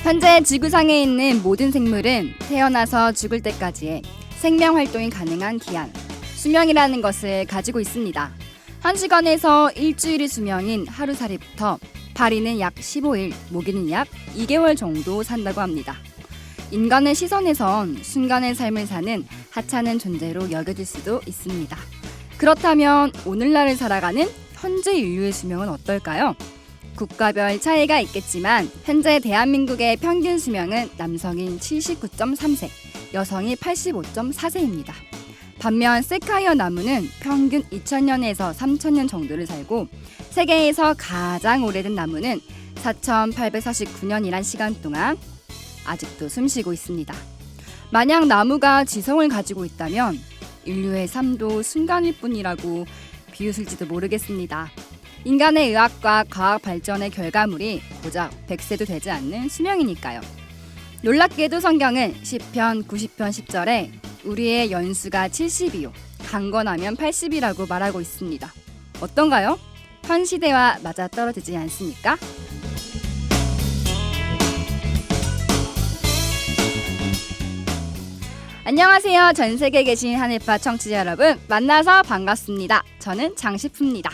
현재 지구상에 있는 모든 생물은 태어나서 죽을 때까지의 생명 활동이 가능한 기한, 수명이라는 것을 가지고 있습니다. 1시간에서 일주일의 수명인 하루살이부터 파리는 약 15일, 모기는 약 2개월 정도 산다고 합니다. 인간의 시선에선 순간의 삶을 사는 하찮은 존재로 여겨질 수도 있습니다. 그렇다면 오늘날을 살아가는 현재 인류의 수명은 어떨까요? 국가별 차이가 있겠지만 현재 대한민국의 평균 수명은 남성인 79.3세, 여성이 85.4세입니다. 반면 세카이어 나무는 평균 2000년에서 3000년 정도를 살고 세계에서 가장 오래된 나무는 4849년이란 시간 동안 아직도 숨쉬고 있습니다. 만약 나무가 지성을 가지고 있다면 인류의 삶도 순간일 뿐이라고 비웃을지도 모르겠습니다. 인간의 의학과 과학 발전의 결과물이 고작 100세도 되지 않는 수명이니까요. 놀랍게도 성경은 시편 90편 10절에 우리의 연수가 70이요 강건하면 80이라고 말하고 있습니다. 어떤가요? 현 시대와 맞아떨어지지 않습니까? 안녕하세요. 전 세계에 계신 한일파 청취자 여러분, 만나서 반갑습니다. 저는 장시프입니다.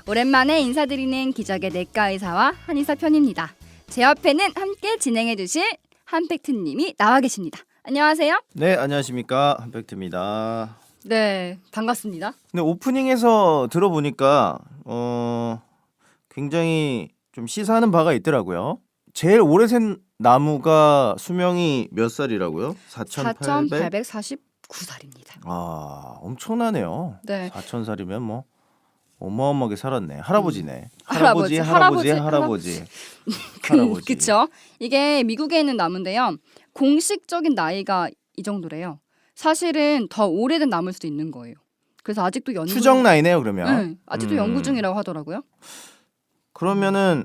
오랜만에 인사드리는 기적의 내과 의사와 한의사 편입니다. 제 옆에는 함께 진행해 주실 한팩트님이 나와 계십니다. 안녕하세요. 네, 안녕하십니까, 한팩트입니다. 네, 반갑습니다. 근데 오프닝에서 들어보니까 굉장히 좀 시사하는 바가 있더라고요. 제일 오래 산 나무가 수명이 몇 살이라고요? 4849살입니다. 아, 엄청나네요. 네. 4000살이면 뭐 어마어마하게 살았네. 할아버지네. 할아버지. 할아버지. 그렇죠. 이게 미국에 있는 나무인데요. 공식적인 나이가 이 정도래요. 사실은 더 오래된 나무일 수도 있는 거예요. 그래서 아직도 연구 추정 나이네요, 그러면. 네, 아직도 연구 중이라고 하더라고요. 그러면은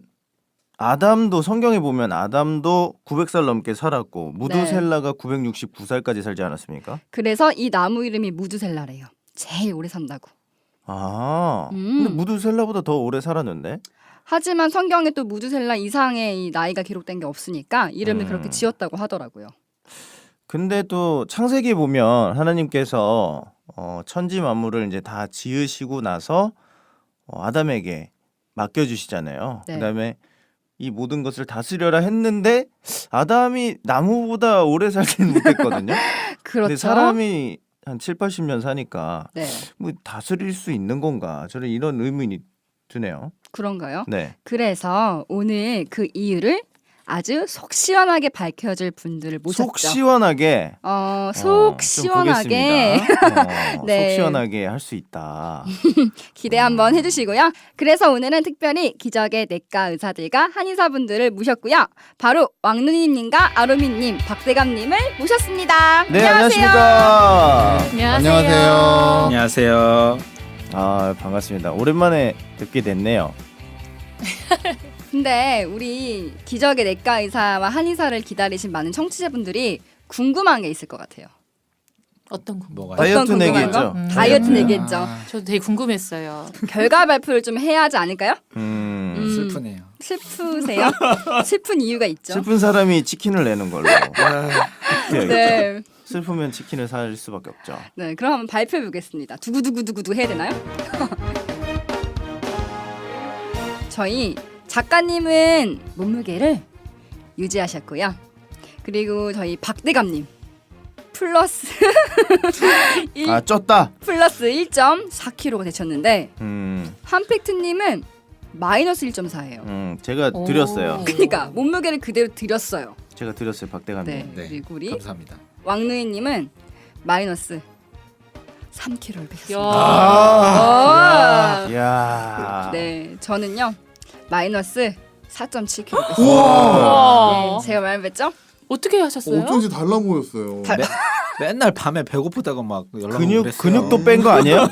아담도 성경에 보면 아담도 900살 넘게 살았고 무두셀라가 969살까지 살지 않았습니까? 그래서 이 나무 이름이 무두셀라래요. 제일 오래 산다고. 아, 근데 무두셀라보다 더 오래 살았는데? 하지만 성경에 또 무두셀라 이상의 이 나이가 기록된 게 없으니까 이름을 그렇게 지었다고 하더라고요. 근데 또 창세기 보면 하나님께서 천지 만물을 이제 다 지으시고 나서 아담에게 맡겨주시잖아요. 네. 그다음에 이 모든 것을 다스려라 했는데 아담이 나무보다 오래 살지는 못했거든요. 그렇죠. 근데 사람이 한 7, 80년 사니까 네. 뭐 다스릴 수 있는 건가? 저는 이런 의문이 드네요. 그런가요? 네. 그래서 오늘 그 이유를 아주 속 시원하게 밝혀줄 분들을 모셨죠. 속 시원하게. 속 시원하게 네. 속 시원하게 할 수 있다. 기대 한번 해주시고요. 그래서 오늘은 특별히 기적의 내과 의사들과 한의사분들을 모셨고요. 바로 왕누님님과 아로미님, 박대감님을 모셨습니다. 네, 안녕하세요. 안녕하십니까. 안녕하세요. 안녕하세요. 아, 반갑습니다. 오랜만에 듣게 됐네요. 근데 우리 기적의 내과 의사와 한의사를 기다리신 많은 청취자분들이 궁금한 게 있을 것 같아요. 어떤 궁금? 뭐가 다이어트 어떤 궁금한 내기죠. 거? 다이어트 내기했죠. 저도 되게 궁금했어요. 결과 발표를 좀 해야 하지 않을까요? 슬프네요. 슬프세요? 슬픈 이유가 있죠. 슬픈 사람이 치킨을 내는 걸로. 해야겠죠. 네. 슬프면 치킨을 살 수밖에 없죠. 네, 그럼 한번 발표해 보겠습니다. 두구두구두구두 해야 되나요? 저희 작가님은 몸무게를 유지하셨고요. 그리고 저희 박대감님 플러스 아, 쪘다. 플러스 1.4kg가 되셨는데 한팩트님은 마이너스 1.4예요. 제가 드렸어요. 그러니까 몸무게를 그대로 드렸어요. 제가 드렸어요, 박대감님. 네. 네. 그리고 우리 감사합니다. 왕누이님은 마이너스 3kg를 빼셨습니다. 아, 야. 네, 저는요 마이너스 4.7kg 뺐습니다. 우와. 네, 제가 말했죠? 어떻게 하셨어요? 어쩐지 달라 보였어요. 맨날 밤에 배고프다고 막 연락 오고 그랬어요. 근육도 뺀 거 아니에요?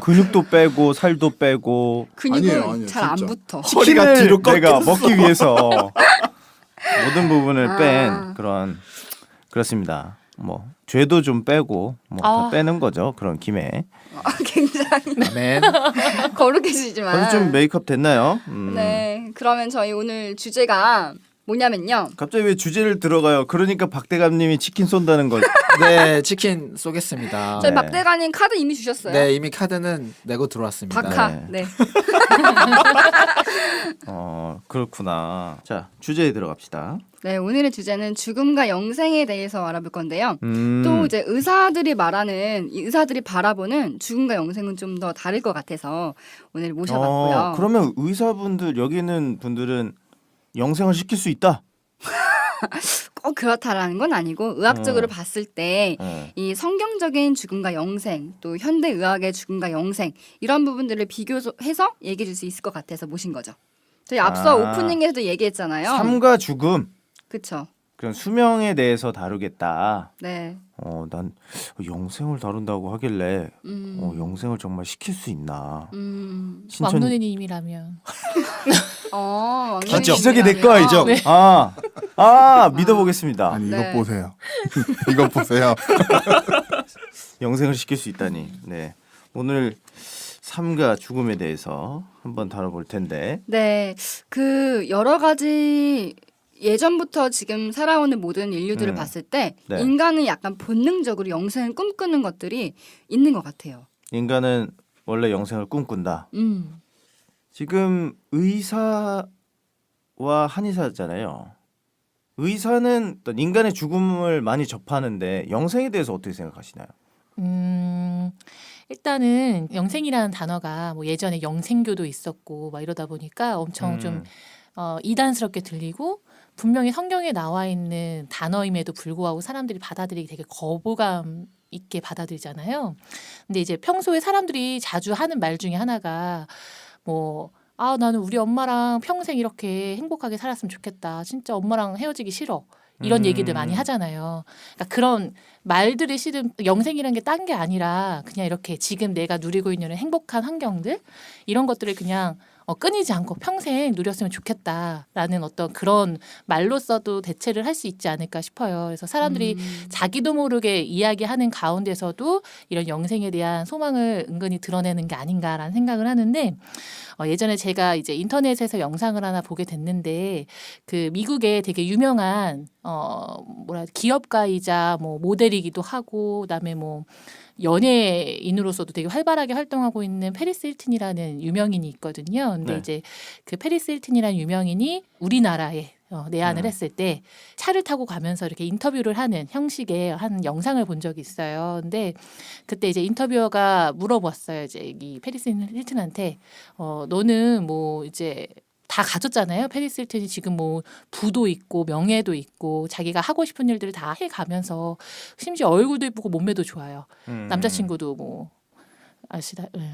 근육도 빼고 살도 빼고 근육은 아니에요, 잘 안 진짜. 붙어. 허리가 뒤로 내가 꺾였어. 먹기 위해서 모든 부분을 아. 뺀 그런 그렇습니다. 뭐 죄도 좀 빼고 뭐 다 아. 빼는 거죠. 그런 김에. 굉장히 아멘. 거룩해지지만. 다들 좀 메이크업 됐나요? 네, 그러면 저희 오늘 주제가 뭐냐면요. 갑자기 왜 주제를 들어가요? 그러니까 박대감님이 치킨 쏜다는 거. 네, 치킨 쏘겠습니다. 저희 네. 박대가님 카드 이미 주셨어요. 네, 이미 카드는 내고 들어왔습니다. 박하. 네. 네. 그렇구나. 자, 주제에 들어갑시다. 네, 오늘의 주제는 죽음과 영생에 대해서 알아볼 건데요. 음. 또 이제 의사들이 말하는 이 의사들이 바라보는 죽음과 영생은 좀 더 다를 것 같아서 오늘 모셔봤고요. 그러면 의사분들 여기 있는 분들은 영생을 시킬 수 있다. 꼭 그렇다라는 건 아니고 의학적으로 봤을 때 이 성경적인 죽음과 영생 또 현대 의학의 죽음과 영생 이런 부분들을 비교해서 얘기해 줄 수 있을 것 같아서 모신 거죠. 저희 앞서 오프닝에서도 얘기했잖아요. 삶과 죽음, 그렇죠. 그런 수명에 대해서 다루겠다. 네. 난 영생을 다룬다고 하길래 음. 영생을 정말 시킬 수 있나. 신천 왕눈이님이라면 왕눈이 기적이 내 님이라면. 거 알죠? 네. 믿어보겠습니다. 아니 이것 네. 보세요. 이것 보세요. 영생을 시킬 수 있다니. 네. 오늘 삶과 죽음에 대해서 한번 다뤄볼 텐데. 네, 그 여러 가지 예전부터 지금 살아오는 모든 인류들을 봤을 때 네. 인간은 약간 본능적으로 영생을 꿈꾸는 것들이 있는 것 같아요. 인간은 원래 영생을 꿈꾼다. 지금 의사와 한의사잖아요. 의사는 어떤 인간의 죽음을 많이 접하는데 영생에 대해서 어떻게 생각하시나요? 일단은 영생이라는 단어가 뭐 예전에 영생교도 있었고 막 이러다 보니까 엄청 좀 이단스럽게 들리고 분명히 성경에 나와 있는 단어임에도 불구하고 사람들이 받아들이기 되게 거부감 있게 받아들이잖아요. 근데 이제 평소에 사람들이 자주 하는 말 중에 하나가 뭐 나는 우리 엄마랑 평생 이렇게 행복하게 살았으면 좋겠다. 진짜 엄마랑 헤어지기 싫어. 이런 얘기들 많이 하잖아요. 그러니까 그런 말들이 실은 영생이라는 게 딴 게 아니라 그냥 이렇게 지금 내가 누리고 있는 행복한 환경들 이런 것들을 그냥 끊이지 않고 평생 누렸으면 좋겠다라는 어떤 그런 말로써도 대체를 할 수 있지 않을까 싶어요. 그래서 사람들이 자기도 모르게 이야기하는 가운데서도 이런 영생에 대한 소망을 은근히 드러내는 게 아닌가라는 생각을 하는데 예전에 제가 이제 인터넷에서 영상을 하나 보게 됐는데 그 미국에 되게 유명한 기업가이자 뭐 모델이기도 하고 그다음에 뭐 연예인으로서도 되게 활발하게 활동하고 있는 페리스 힐튼이라는 유명인이 있거든요. 근데 네. 이제 그 페리스 힐튼이라는 유명인이 우리나라에 내한을 했을 때 차를 타고 가면서 이렇게 인터뷰를 하는 형식의 한 영상을 본 적이 있어요. 근데 그때 이제 인터뷰어가 물어봤어요. 이제 이 페리스 힐튼한테 너는 뭐 이제 다 가졌잖아요. 페리스 힐튼이 지금 뭐 부도 있고 명예도 있고 자기가 하고 싶은 일들을 다 해가면서 심지어 얼굴도 예쁘고 몸매도 좋아요. 남자친구도 뭐 아시다. 네.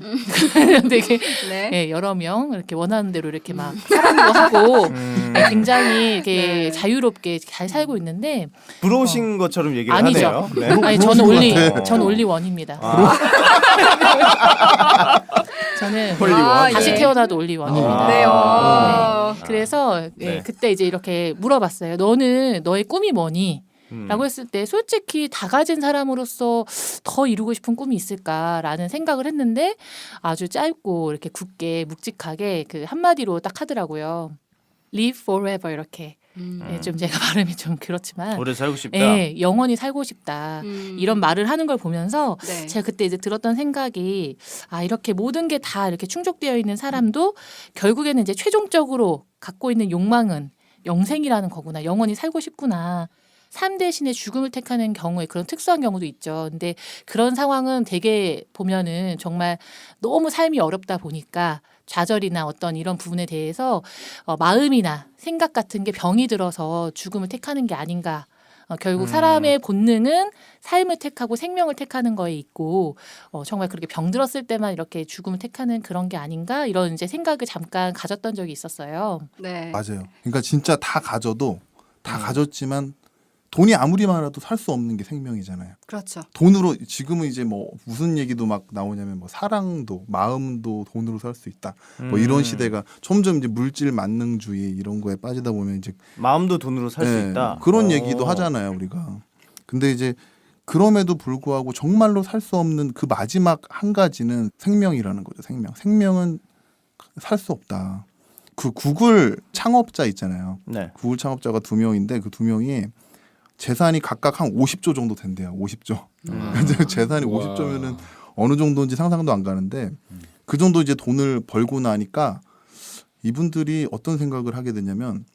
되게 네. 여러 명 이렇게 원하는 대로 이렇게 막 사랑도 하고 굉장히 이렇게 네. 자유롭게 잘 살고 있는데 부러우신 것처럼 얘기를 아니죠. 하네요. 네. 아니 전 올리 원입니다. 저는 다시 예. 태어나도 올리 원입니다. 네. 그래서 네. 그때 이제 이렇게 물어봤어요. 너는 너의 꿈이 뭐니? 라고 했을 때 솔직히 다 가진 사람으로서 더 이루고 싶은 꿈이 있을까라는 생각을 했는데 아주 짧고 이렇게 굳게 묵직하게 그 한마디로 딱 하더라고요. Live forever 이렇게. 좀 제가 발음이 좀 그렇지만 오래 살고 싶다. 영원히 살고 싶다. 이런 말을 하는 걸 보면서 네. 제가 그때 이제 들었던 생각이 이렇게 모든 게 다 이렇게 충족되어 있는 사람도 결국에는 이제 최종적으로 갖고 있는 욕망은 영생이라는 거구나. 영원히 살고 싶구나. 삶 대신에 죽음을 택하는 경우에 그런 특수한 경우도 있죠. 근데 그런 상황은 되게 보면은 정말 너무 삶이 어렵다 보니까 좌절이나 어떤 이런 부분에 대해서 마음이나 생각 같은 게 병이 들어서 죽음을 택하는 게 아닌가. 결국 사람의 본능은 삶을 택하고 생명을 택하는 거에 있고 정말 그렇게 병 들었을 때만 이렇게 죽음을 택하는 그런 게 아닌가 이런 이제 생각을 잠깐 가졌던 적이 있었어요. 네. 맞아요. 그러니까 진짜 다 가져도 다 가졌지만 돈이 아무리 많아도 살 수 없는 게 생명이잖아요. 그렇죠. 돈으로 지금은 이제 뭐 무슨 얘기도 막 나오냐면 뭐 사랑도 마음도 돈으로 살 수 있다. 뭐 이런 시대가 점점 이제 물질 만능주의 이런 거에 빠지다 보면 이제 마음도 돈으로 살 수 있다. 그런 얘기도 하잖아요, 우리가. 근데 이제 그럼에도 불구하고 정말로 살 수 없는 그 마지막 한 가지는 생명이라는 거죠. 생명은 살 수 없다. 그 구글 창업자 있잖아요. 네. 구글 창업자가 2명인데 그 2명이 재산이 각각 한 50조 정도 된대요. 50조. 재산이 우와. 50조면은 어느 정도인지 상상도 안 가는데 그 정도 이제 돈을 벌고 나니까 이분들이 어떤 생각을 하게 되냐면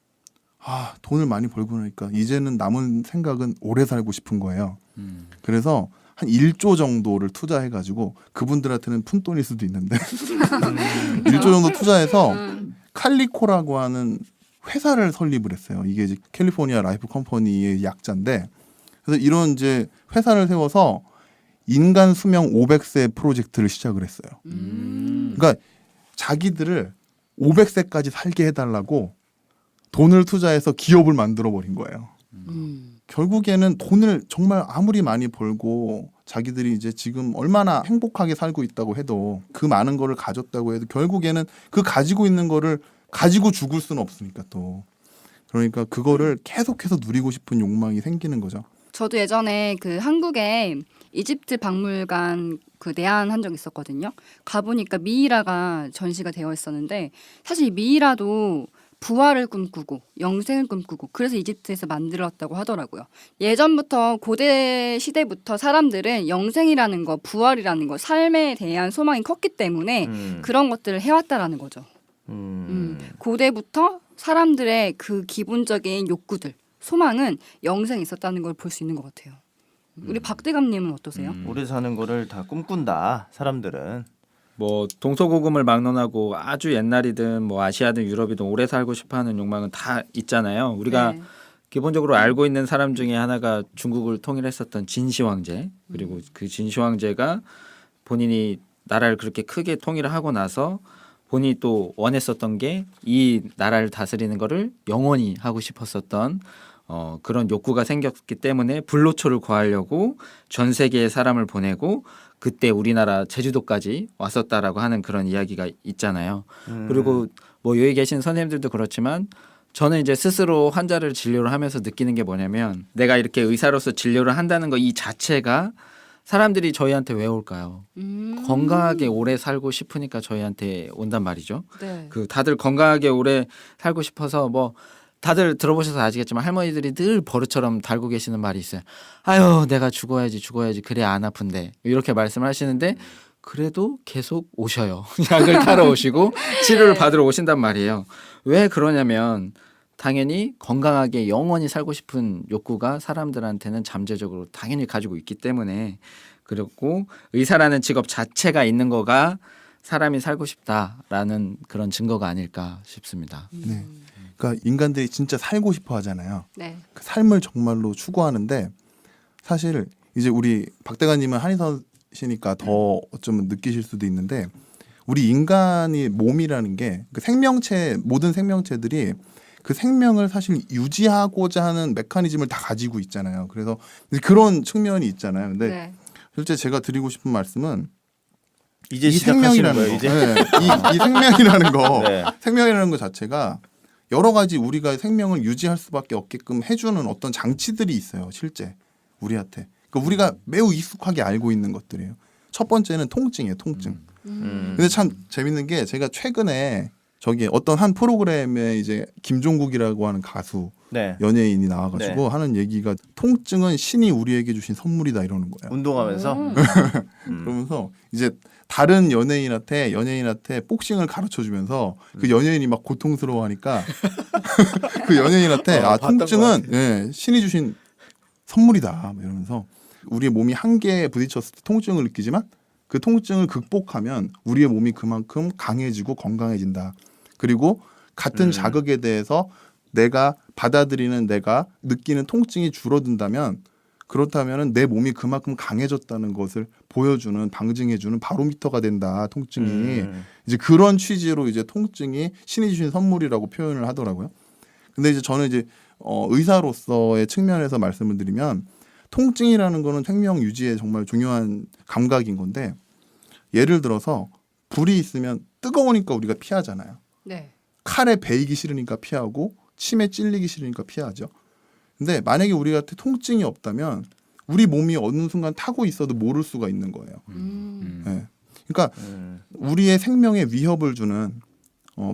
돈을 많이 벌고 나니까 이제는 남은 생각은 오래 살고 싶은 거예요. 그래서 한 1조 정도를 투자해가지고 그분들한테는 푼돈일 수도 있는데 1조 정도 투자해서 칼리코라고 하는 회사를 설립을 했어요. 이게 이제 캘리포니아 라이프 컴퍼니의 약자인데 그래서 이런 이제 회사를 세워서 인간 수명 500세 프로젝트를 시작을 했어요. 그러니까 자기들을 500세까지 살게 해달라고 돈을 투자해서 기업을 만들어 버린 거예요. 결국에는 돈을 정말 아무리 많이 벌고 자기들이 이제 지금 얼마나 행복하게 살고 있다고 해도 그 많은 거를 가졌다고 해도 결국에는 그 가지고 있는 거를 가지고 죽을 수는 없으니까 또 그러니까 그거를 계속해서 누리고 싶은 욕망이 생기는 거죠. 저도 예전에 그 한국에 이집트 박물관 그 내한한 적 있었거든요. 가보니까 미이라가 전시가 되어 있었는데 사실 미이라도 부활을 꿈꾸고 영생을 꿈꾸고 그래서 이집트에서 만들었다고 하더라고요. 예전부터 고대 시대부터 사람들은 영생이라는 거, 부활이라는 거, 삶에 대한 소망이 컸기 때문에 그런 것들을 해왔다라는 거죠. 고대부터 사람들의 그 기본적인 욕구들, 소망은 영생이 있었다는 걸 볼 수 있는 것 같아요. 우리 박대감님은 어떠세요? 오래 사는 거를 다 꿈꾼다. 사람들은. 뭐 동서고금을 막론하고 아주 옛날이든 뭐 아시아든 유럽이든 오래 살고 싶어하는 욕망은 다 있잖아요. 우리가 네. 기본적으로 알고 있는 사람 중에 하나가 중국을 통일했었던 진시 황제 그리고 그 진시 황제가 본인이 나라를 그렇게 크게 통일을 하고 나서 본인이 또 원했었던 게 이 나라를 다스리는 거를 영원히 하고 싶었었던 그런 욕구가 생겼기 때문에 불로초를 구하려고 전 세계에 사람을 보내고 그때 우리나라 제주도까지 왔었다라고 하는 그런 이야기가 있잖아요. 그리고 뭐 여기 계신 선생님들도 그렇지만 저는 이제 스스로 환자를 진료를 하면서 느끼는 게 뭐냐면 내가 이렇게 의사로서 진료를 한다는 거 이 자체가 사람들이 저희한테 왜 올까요? 건강하게 오래 살고 싶으니까 저희한테 온단 말이죠. 네. 그 다들 건강하게 오래 살고 싶어서 뭐 다들 들어보셔서 아시겠지만 할머니들이 늘 버릇처럼 달고 계시는 말이 있어요. 아유 내가 죽어야지 그래야 안 아픈데 이렇게 말씀을 하시는데 그래도 계속 오셔요. 약을 타러 오시고 치료를 받으러 오신단 말이에요. 왜 그러냐면 당연히 건강하게 영원히 살고 싶은 욕구가 사람들한테는 잠재적으로 당연히 가지고 있기 때문에 그리고 의사라는 직업 자체가 있는 거가 사람이 살고 싶다라는 그런 증거가 아닐까 싶습니다. 네. 그러니까 인간들이 진짜 살고 싶어 하잖아요. 네. 그 삶을 정말로 추구하는데 사실 이제 우리 박대가님은 한의사시니까 더 어쩌면 느끼실 수도 있는데 우리 인간이 몸이라는 게 그 생명체 모든 생명체들이 그 생명을 사실 유지하고자 하는 메커니즘을 다 가지고 있잖아요. 그래서 그런 측면이 있잖아요. 근데 네. 실제 제가 드리고 싶은 말씀은 이제 이 시작하시는 생명이라는 거예요. 거, 이제. 네. 이 생명이라는 거, 네. 생명이라는 거 자체가 여러 가지 우리가 생명을 유지할 수밖에 없게끔 해주는 어떤 장치들이 있어요. 실제 우리한테. 그러니까 우리가 매우 익숙하게 알고 있는 것들이에요. 첫 번째는 통증이에요. 통증. 근데 참 재밌는 게 제가 최근에 저기 어떤 한 프로그램에 이제 김종국이라고 하는 가수 네. 연예인이 나와가지고 네. 하는 얘기가 통증은 신이 우리에게 주신 선물이다 이러는 거예요. 운동하면서 그러면서 이제 다른 연예인한테 복싱을 가르쳐 주면서 그 연예인이 막 고통스러워하니까 그 연예인한테 봤던 것 통증은 예, 신이 주신 선물이다 막 이러면서 우리의 몸이 한계에 부딪혔을 때 통증을 느끼지만 그 통증을 극복하면 우리의 몸이 그만큼 강해지고 건강해진다. 그리고 같은 자극에 대해서 내가 받아들이는 내가 느끼는 통증이 줄어든다면 그렇다면 내 몸이 그만큼 강해졌다는 것을 보여주는 방증해주는 바로미터가 된다. 통증이 이제 그런 취지로 이제 통증이 신이 주신 선물이라고 표현을 하더라고요. 근데 이제 저는 이제 의사로서의 측면에서 말씀을 드리면 통증이라는 거는 생명 유지에 정말 중요한 감각인 건데 예를 들어서 불이 있으면 뜨거우니까 우리가 피하잖아요. 네. 칼에 베이기 싫으니까 피하고 침에 찔리기 싫으니까 피하죠. 근데 만약에 우리한테 통증이 없다면 우리 몸이 어느 순간 타고 있어도 모를 수가 있는 거예요. 예. 그러니까 우리의 생명에 위협을 주는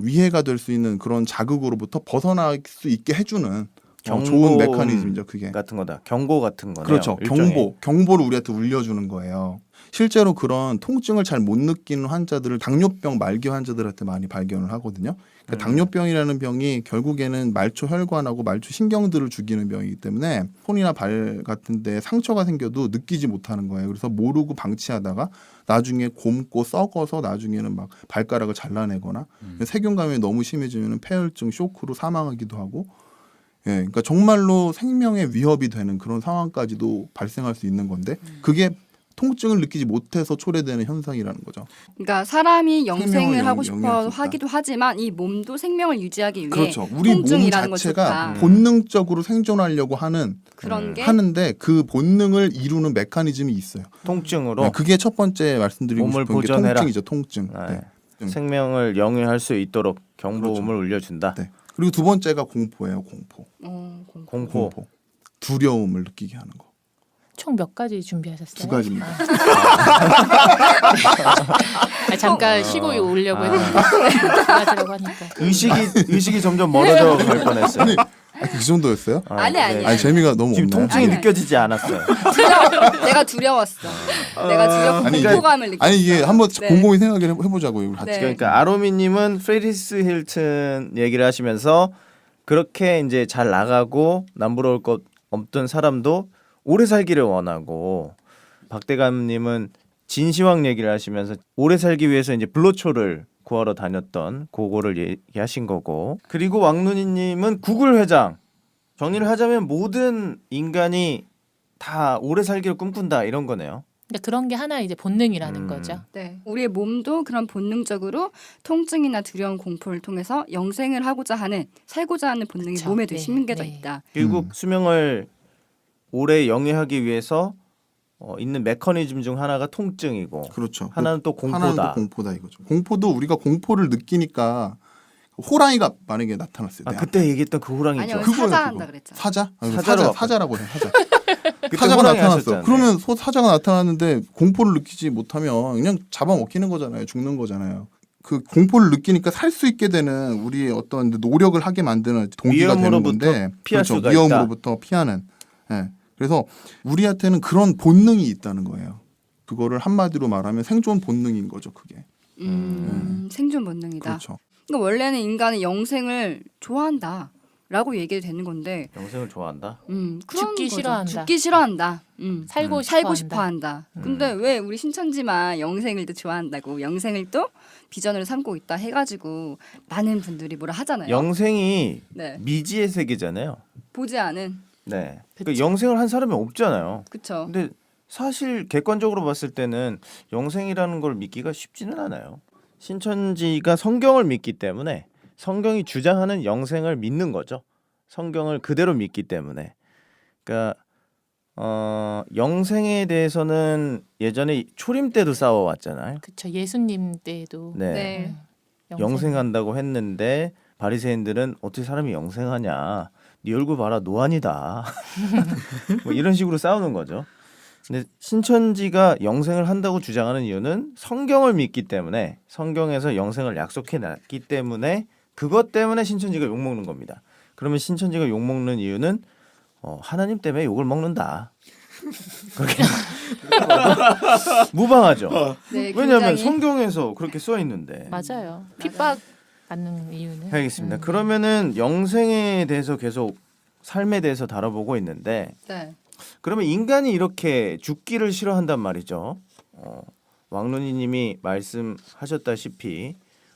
위해가 될 수 있는 그런 자극으로부터 벗어날 수 있게 해주는 좋은 경고 메커니즘이죠. 그게. 같은 거다. 경고 같은 거네요. 그렇죠. 일종의. 경보를 우리한테 울려주는 거예요. 실제로 그런 통증을 잘 못 느끼는 환자들을 당뇨병 말기 환자들한테 많이 발견을 하거든요. 그러니까 당뇨병이라는 병이 결국에는 말초 혈관하고 말초 신경들을 죽이는 병이기 때문에 손이나 발 같은 데 상처가 생겨도 느끼지 못하는 거예요. 그래서 모르고 방치하다가 나중에 곪고 썩어서 나중에는 막 발가락을 잘라내거나 세균감염이 너무 심해지면 폐혈증, 쇼크로 사망하기도 하고 예, 그러니까 정말로 생명에 위협이 되는 그런 상황까지도 발생할 수 있는 건데 그게 통증을 느끼지 못해서 초래되는 현상이라는 거죠. 그러니까 사람이 영생을 생명을 하고 영위할 싶어 수 있다. 하기도 하지만 이 몸도 생명을 유지하기 위해 그렇죠. 우리 몸 통증이라는 걸 자체가 줬다. 본능적으로 생존하려고 그런 게 하는데 그 본능을 이루는 메커니즘이 있어요. 통증으로 네, 그게 첫 번째 말씀드리고 몸을 싶은 게 보존해라. 통증이죠. 통증. 네. 네. 생명을 영위할 수 있도록 경보음을 그렇죠. 울려준다. 네. 그리고 두 번째가 공포예요. 공포. 공포. 두려움을 느끼게 하는 거. 총 몇 가지 준비하셨어요? 두 가지입니다. 잠깐 쉬고 오려고 했는데 두 가지라고 하니까. 의식이 점점 멀어져 갈 뻔했어요. 그 정도였어요? 아니, 아니. 아니 재미가 너무 지금 없나요? 통증이 아니. 느껴지지 않았어요. 내가 두려웠어. 내가 두렵고 아니, 공포감을 느꼈어. 아니 이게 한번 네. 곰곰이 생각을 해보자고요. 우리 같이. 네. 그러니까 아로미님은 프레리스 힐튼 얘기를 하시면서 그렇게 이제 잘 나가고 남부러울 것 없던 사람도 오래 살기를 원하고 박대감님은 진시황 얘기를 하시면서 오래 살기 위해서 이제 불로초를 구하러 다녔던 그거를 얘기하신 거고 그리고 왕눈이님은 구글 회장 정리를 하자면 모든 인간이 다 오래 살기를 꿈꾼다 이런 거네요. 그러니까 그런 게 하나 이제 본능이라는 거죠. 네. 우리의 몸도 그런 본능적으로 통증이나 두려움, 공포를 통해서 영생을 하고자 하는 살고자 하는 본능이 그쵸. 몸에 되게 네. 심겨져 네. 있다. 결국 수명을 오래 영위하기 위해서 있는 메커니즘 중 하나가 통증이고 그렇죠. 하나는 또 공포다. 하나는 또 공포다 이거죠. 공포도 우리가 공포를 느끼니까 호랑이가 만약에 나타났어요. 아 그때 얘기했던 그 호랑이죠. 아니요, 그거예요, 사자한다 그거. 그랬잖아. 사자? 사자로 사자라고 해요. 사자. 그때 사자가 호랑이 나타났어. 하셨잖아요. 그러면 사자가 나타났는데 공포를 느끼지 못하면 그냥 잡아먹히는 거잖아요. 죽는 거잖아요. 그 공포를 느끼니까 살 수 있게 되는 우리의 어떤 노력을 하게 만드는 동기가 되는 위험으로부터 건데 피할 그렇죠. 수가 위험으로부터 피하는. 예. 그래서 우리한테는 그런 본능이 있다는 거예요. 그거를 한마디로 말하면 생존 본능인 거죠. 그게. 생존 본능이다. 그렇죠. 그러니까 원래는 인간은 영생을 좋아한다라고 얘기해도 되는 건데, 영생을 좋아한다. 그런 죽기 거죠. 싫어한다. 죽기 싫어한다. 살고 살고 싶어 싶어 한다. 근데 왜 우리 신천지만 영생을 또 좋아한다고 영생을 또 비전으로 삼고 있다 해가지고 많은 분들이 뭐라 하잖아요. 영생이 네. 미지의 세계잖아요. 보지 않은. 네. 그 영생을 한 사람이 없잖아요. 그쵸. 근데 사실 객관적으로 봤을 때는 영생이라는 걸 믿기가 쉽지는 않아요. 신천지가 성경을 믿기 때문에 성경이 주장하는 영생을 믿는 거죠. 성경을 그대로 믿기 때문에. 그러니까 영생에 대해서는 예전에 초림 때도 싸워왔잖아요. 그렇죠. 예수님 때도 네. 네. 영생한다고 했는데 바리새인들은 어떻게 사람이 영생하냐? 네 얼굴 봐라 노안이다. 뭐 이런 식으로 싸우는 거죠. 근데 신천지가 영생을 한다고 주장하는 이유는 성경을 믿기 때문에 성경에서 영생을 약속해 놨기 때문에 그것 때문에 신천지가 욕먹는 겁니다. 그러면 신천지가 욕먹는 이유는 하나님 때문에 욕을 먹는다. 그렇게 무방하죠. 네, 왜냐하면 굉장히- 성경에서 그렇게 써 있는데. 맞아요. 핍박 받는 이유는. 알겠습니다. 그러면은 영생에 대해서 계속 삶에 대해서 다뤄보고 있는데 네. 그러면 인간이 이렇게 죽기를 싫어한단 말이죠. 왕눈이님이 말씀하셨다시피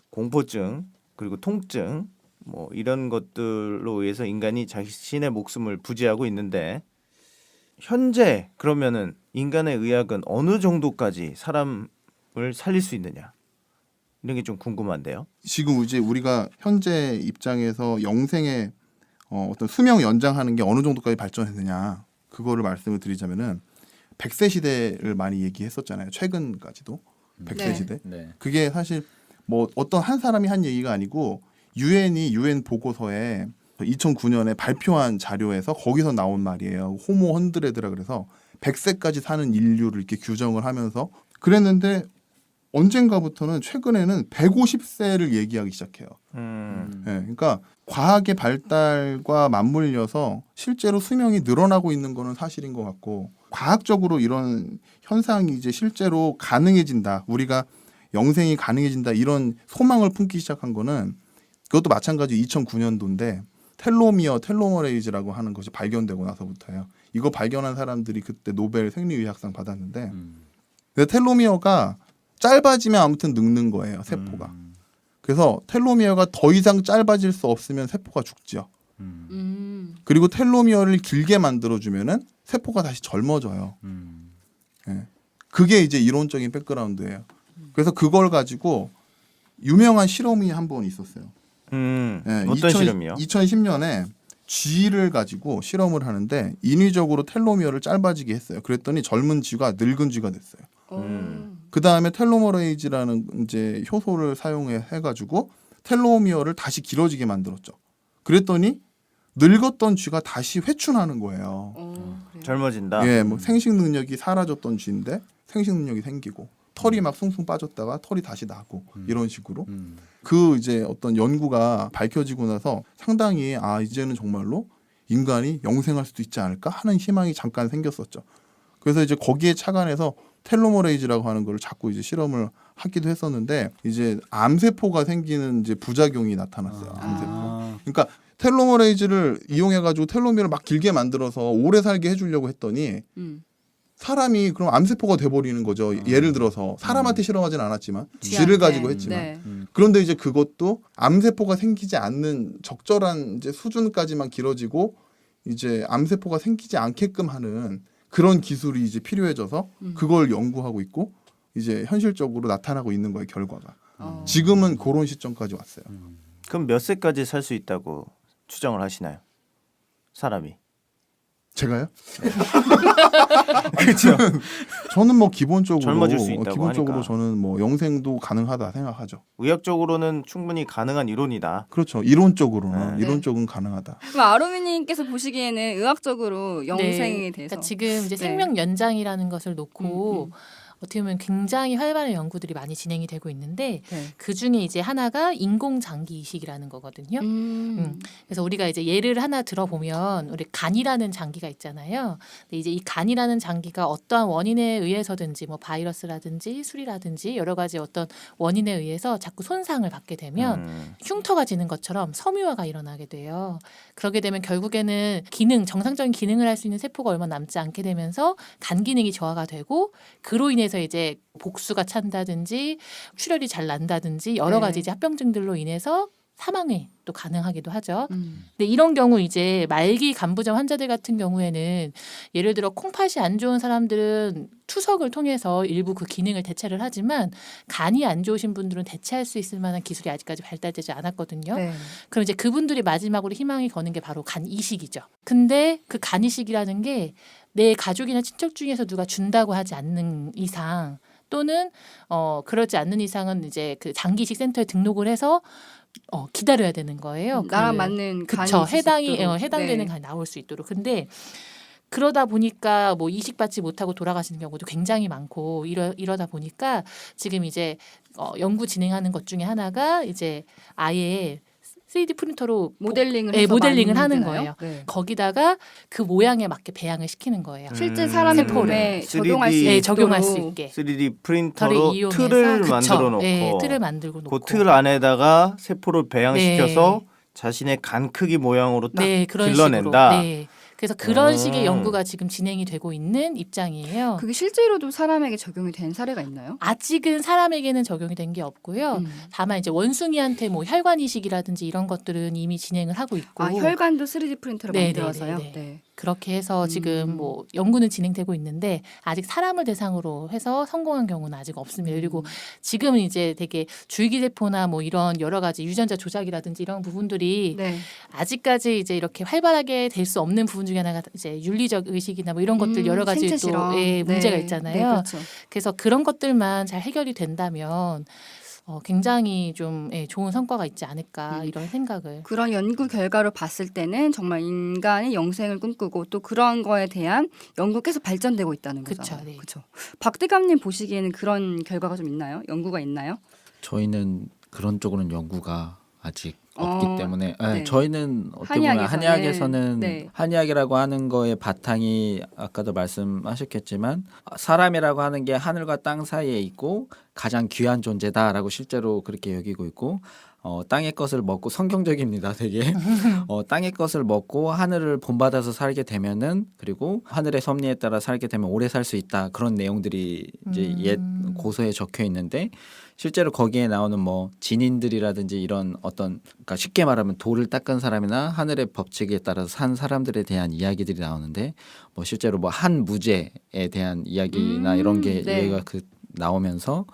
공포증 그리고 통증 뭐 이런 것들로 의해서 인간이 자신의 목숨을 부지하고 있는데 현재 그러면은 인간의 의학은 어느 정도까지 사람을 살릴 수 있느냐 이런 게 좀 궁금한데요. 지금 이제 우리가 현재 입장에서 영생의 어떤 수명 연장하는 게 어느 정도까지 발전했느냐 그거를 말씀을 드리자면은 100세 시대를 많이 얘기했었잖아요. 최근까지도 100세 네. 시대. 네. 그게 사실 뭐 어떤 한 사람이 한 얘기가 아니고 유엔 보고서에 2009년에 발표한 자료에서 거기서 나온 말이에요. 호모 헌드레드라 그래서 100세까지 사는 인류를 이렇게 규정을 하면서 그랬는데 언젠가부터는 최근에는 150세를 얘기하기 시작해요. 예, 그러니까 과학의 발달과 맞물려서 실제로 수명이 늘어나고 있는 거는 사실인 것 같고 과학적으로 이런 현상이 이제 실제로 가능해진다. 우리가 영생이 가능해진다. 이런 소망을 품기 시작한 거는 그것도 마찬가지 2009년도인데 텔로머레이즈라고 하는 것이 발견되고 나서부터예요. 이거 발견한 사람들이 그때 노벨 생리의학상 받았는데 텔로미어가 짧아지면 아무튼 늙는 거예요. 세포가. 그래서 텔로미어가 더 이상 짧아질 수 없으면 세포가 죽죠. 그리고 텔로미어를 길게 만들어주면은 세포가 다시 젊어져요. 예. 그게 이제 이론적인 백그라운드예요. 그래서 그걸 가지고 유명한 실험이 한 번 있었어요. 예, 어떤 실험이요? 2010년에 쥐를 가지고 실험을 하는데 인위적으로 텔로미어를 짧아지게 했어요. 그랬더니 젊은 쥐가 늙은 쥐가 됐어요. 그 다음에 텔로머레이즈라는 이제 효소를 사용해 가지고 텔로미어를 다시 길어지게 만들었죠. 그랬더니 늙었던 쥐가 다시 회춘하는 거예요. 젊어진다. 예, 뭐 생식 능력이 사라졌던 쥐인데 생식 능력이 생기고 털이 막 숭숭 빠졌다가 털이 다시 나고 이런 식으로 그 이제 어떤 연구가 밝혀지고 나서 상당히 아 이제는 정말로 인간이 영생할 수도 있지 않을까 하는 희망이 잠깐 생겼었죠. 그래서 이제 거기에 착안해서 텔로머레이즈라고 하는 걸 자꾸 이제 실험을 하기도 했었는데 이제 암세포가 생기는 이제 부작용이 나타났어요. 암세포. 그러니까 텔로머레이즈를 이용해 가지고 텔로미어를 막 길게 만들어서 오래 살게 해주려고 했더니 사람이 그럼 암세포가 돼버리는 거죠. 예를 들어서 사람한테 실험하진 않았지만 쥐를 가지고 했지만 네. 그런데 이제 그것도 암세포가 생기지 않는 적절한 이제 수준까지만 길어지고 이제 암세포가 생기지 않게끔 하는 그런 기술이 이제 필요해져서 그걸 연구하고 있고 이제 현실적으로 나타나고 있는 거예요. 결과가. 지금은 그런 시점까지 왔어요. 그럼 몇 세까지 살 수 있다고 추정을 하시나요? 사람이. 제가요? 그렇죠. 저는 뭐 기본적으로 젊어질 수 있다고 기본적으로 하니까. 저는 뭐 영생도 가능하다 생각하죠. 의학적으로는 충분히 가능한 이론이다. 그렇죠. 이론적으로는 네. 이론적은 가능하다. 그럼 아로미님께서 보시기에는 의학적으로 영생에 대해서 그러니까 지금 이제 네. 생명 연장이라는 것을 놓고 어떻게 보면 굉장히 활발한 연구들이 많이 진행이 되고 있는데 네. 그 중에 이제 하나가 인공 장기 이식이라는 거거든요. 그래서 우리가 이제 예를 하나 들어보면 우리 간이라는 장기가 있잖아요. 근데 이제 이 간이라는 장기가 어떠한 원인에 의해서든지 뭐 바이러스라든지 술이라든지 여러 가지 어떤 원인에 의해서 자꾸 손상을 받게 되면 흉터가 지는 것처럼 섬유화가 일어나게 돼요. 그러게 되면 결국에는 기능, 정상적인 기능을 할 수 있는 세포가 얼마 남지 않게 되면서 간 기능이 저하가 되고 그로 인해서 이제 복수가 찬다든지 출혈이 잘 난다든지 여러 네. 가지 이제 합병증들로 인해서 사망이 또 가능하기도 하죠. 근데 이런 경우 이제 말기 간부전 환자들 같은 경우에는 예를 들어 콩팥이 안 좋은 사람들은 투석을 통해서 일부 그 기능을 대체를 하지만 간이 안 좋으신 분들은 대체할 수 있을 만한 기술이 아직까지 발달되지 않았거든요. 네. 그럼 이제 그분들이 마지막으로 희망이 거는 게 바로 간 이식이죠. 근데 그 간 이식이라는 게 내 가족이나 친척 중에서 누가 준다고 하지 않는 이상 또는 그러지 않는 이상은 이제 그 장기 이식 센터에 등록을 해서 기다려야 되는 거예요. 나랑 맞는 간이 그쵸. 있을 수 해당이 있도록. 해당되는 네. 간이 나올 수 있도록. 근데 그러다 보니까 뭐 이식받지 못하고 돌아가시는 경우도 굉장히 많고 이러다 보니까 지금 이제 연구 진행하는 것 중에 하나가 이제 아예 3D 프린터로 모델링을 네, 해서 모델링을 하는 만드나요? 거예요. 네. 거기다가 그 모양에 맞게 배양을 시키는 거예요. 실제 사람의 세포를. 몸에 3D 적용할 수 네, 있도록 적용할 수 있게. 3D 프린터로 털을 이용해서 틀을 그쵸. 만들어 놓고 네, 틀을 만들고 놓고 그 틀 안에다가 세포를 배양시켜서 네. 자신의 간 크기 모양으로 딱 네, 그런 길러낸다. 식으로. 네. 그래서 그런 음. 식의 연구가 지금 진행이 되고 있는 입장이에요. 그게 실제로도 사람에게 적용이 된 사례가 있나요? 아직은 사람에게는 적용이 된 게 없고요. 다만 이제 원숭이한테 뭐 혈관 이식이라든지 이런 것들은 이미 진행을 하고 있고 아 혈관도 3D 프린터로 네, 만들어서요. 네, 네, 네. 네. 그렇게 해서 지금 뭐 연구는 진행되고 있는데 아직 사람을 대상으로 해서 성공한 경우는 아직 없습니다. 그리고 지금은 이제 되게 줄기세포나 뭐 이런 여러 가지 유전자 조작이라든지 이런 부분들이 네. 아직까지 이제 이렇게 활발하게 될 수 없는 부분 중에 하나가 이제 윤리적 의식이나 뭐 이런 것들 여러 가지 생체 또 실험. 문제가 네. 있잖아요. 네, 그렇죠. 그래서 그런 것들만 잘 해결이 된다면 굉장히 좀 좋은 성과가 있지 않을까 이런 생각을. 그런 연구 결과로 봤을 때는 정말 인간이 영생을 꿈꾸고 또 그런 거에 대한 연구 계속 발전되고 있다는 그쵸, 거잖아요. 네. 그렇죠. 박대감님 보시기에는 그런 결과가 좀 있나요? 연구가 있나요? 저희는 그런 쪽으로는 연구가 아직 없기 때문에 네. 저희는 어떻게 보면 한의학에서는, 한의학에서는 네. 한의학이라고 하는 거의 바탕이 아까도 말씀하셨겠지만 사람이라고 하는 게 하늘과 땅 사이에 있고 가장 귀한 존재다라고 실제로 그렇게 여기고 있고 땅의 것을 먹고 성경적입니다 되게 땅의 것을 먹고 하늘을 본받아서 살게 되면은 그리고 하늘의 섭리에 따라 살게 되면 오래 살 수 있다 그런 내용들이 이제 옛 고서에 적혀 있는데 실제로 거기에 나오는 뭐 진인들이라든지 이런 어떤 그러니까 쉽게 말하면 돌을 닦은 사람이나 하늘의 법칙에 따라서 산 사람들에 대한 이야기들이 나오는데 뭐 실제로 뭐 한 무제에 대한 이야기나 이런 게 네. 얘가 그 나오면서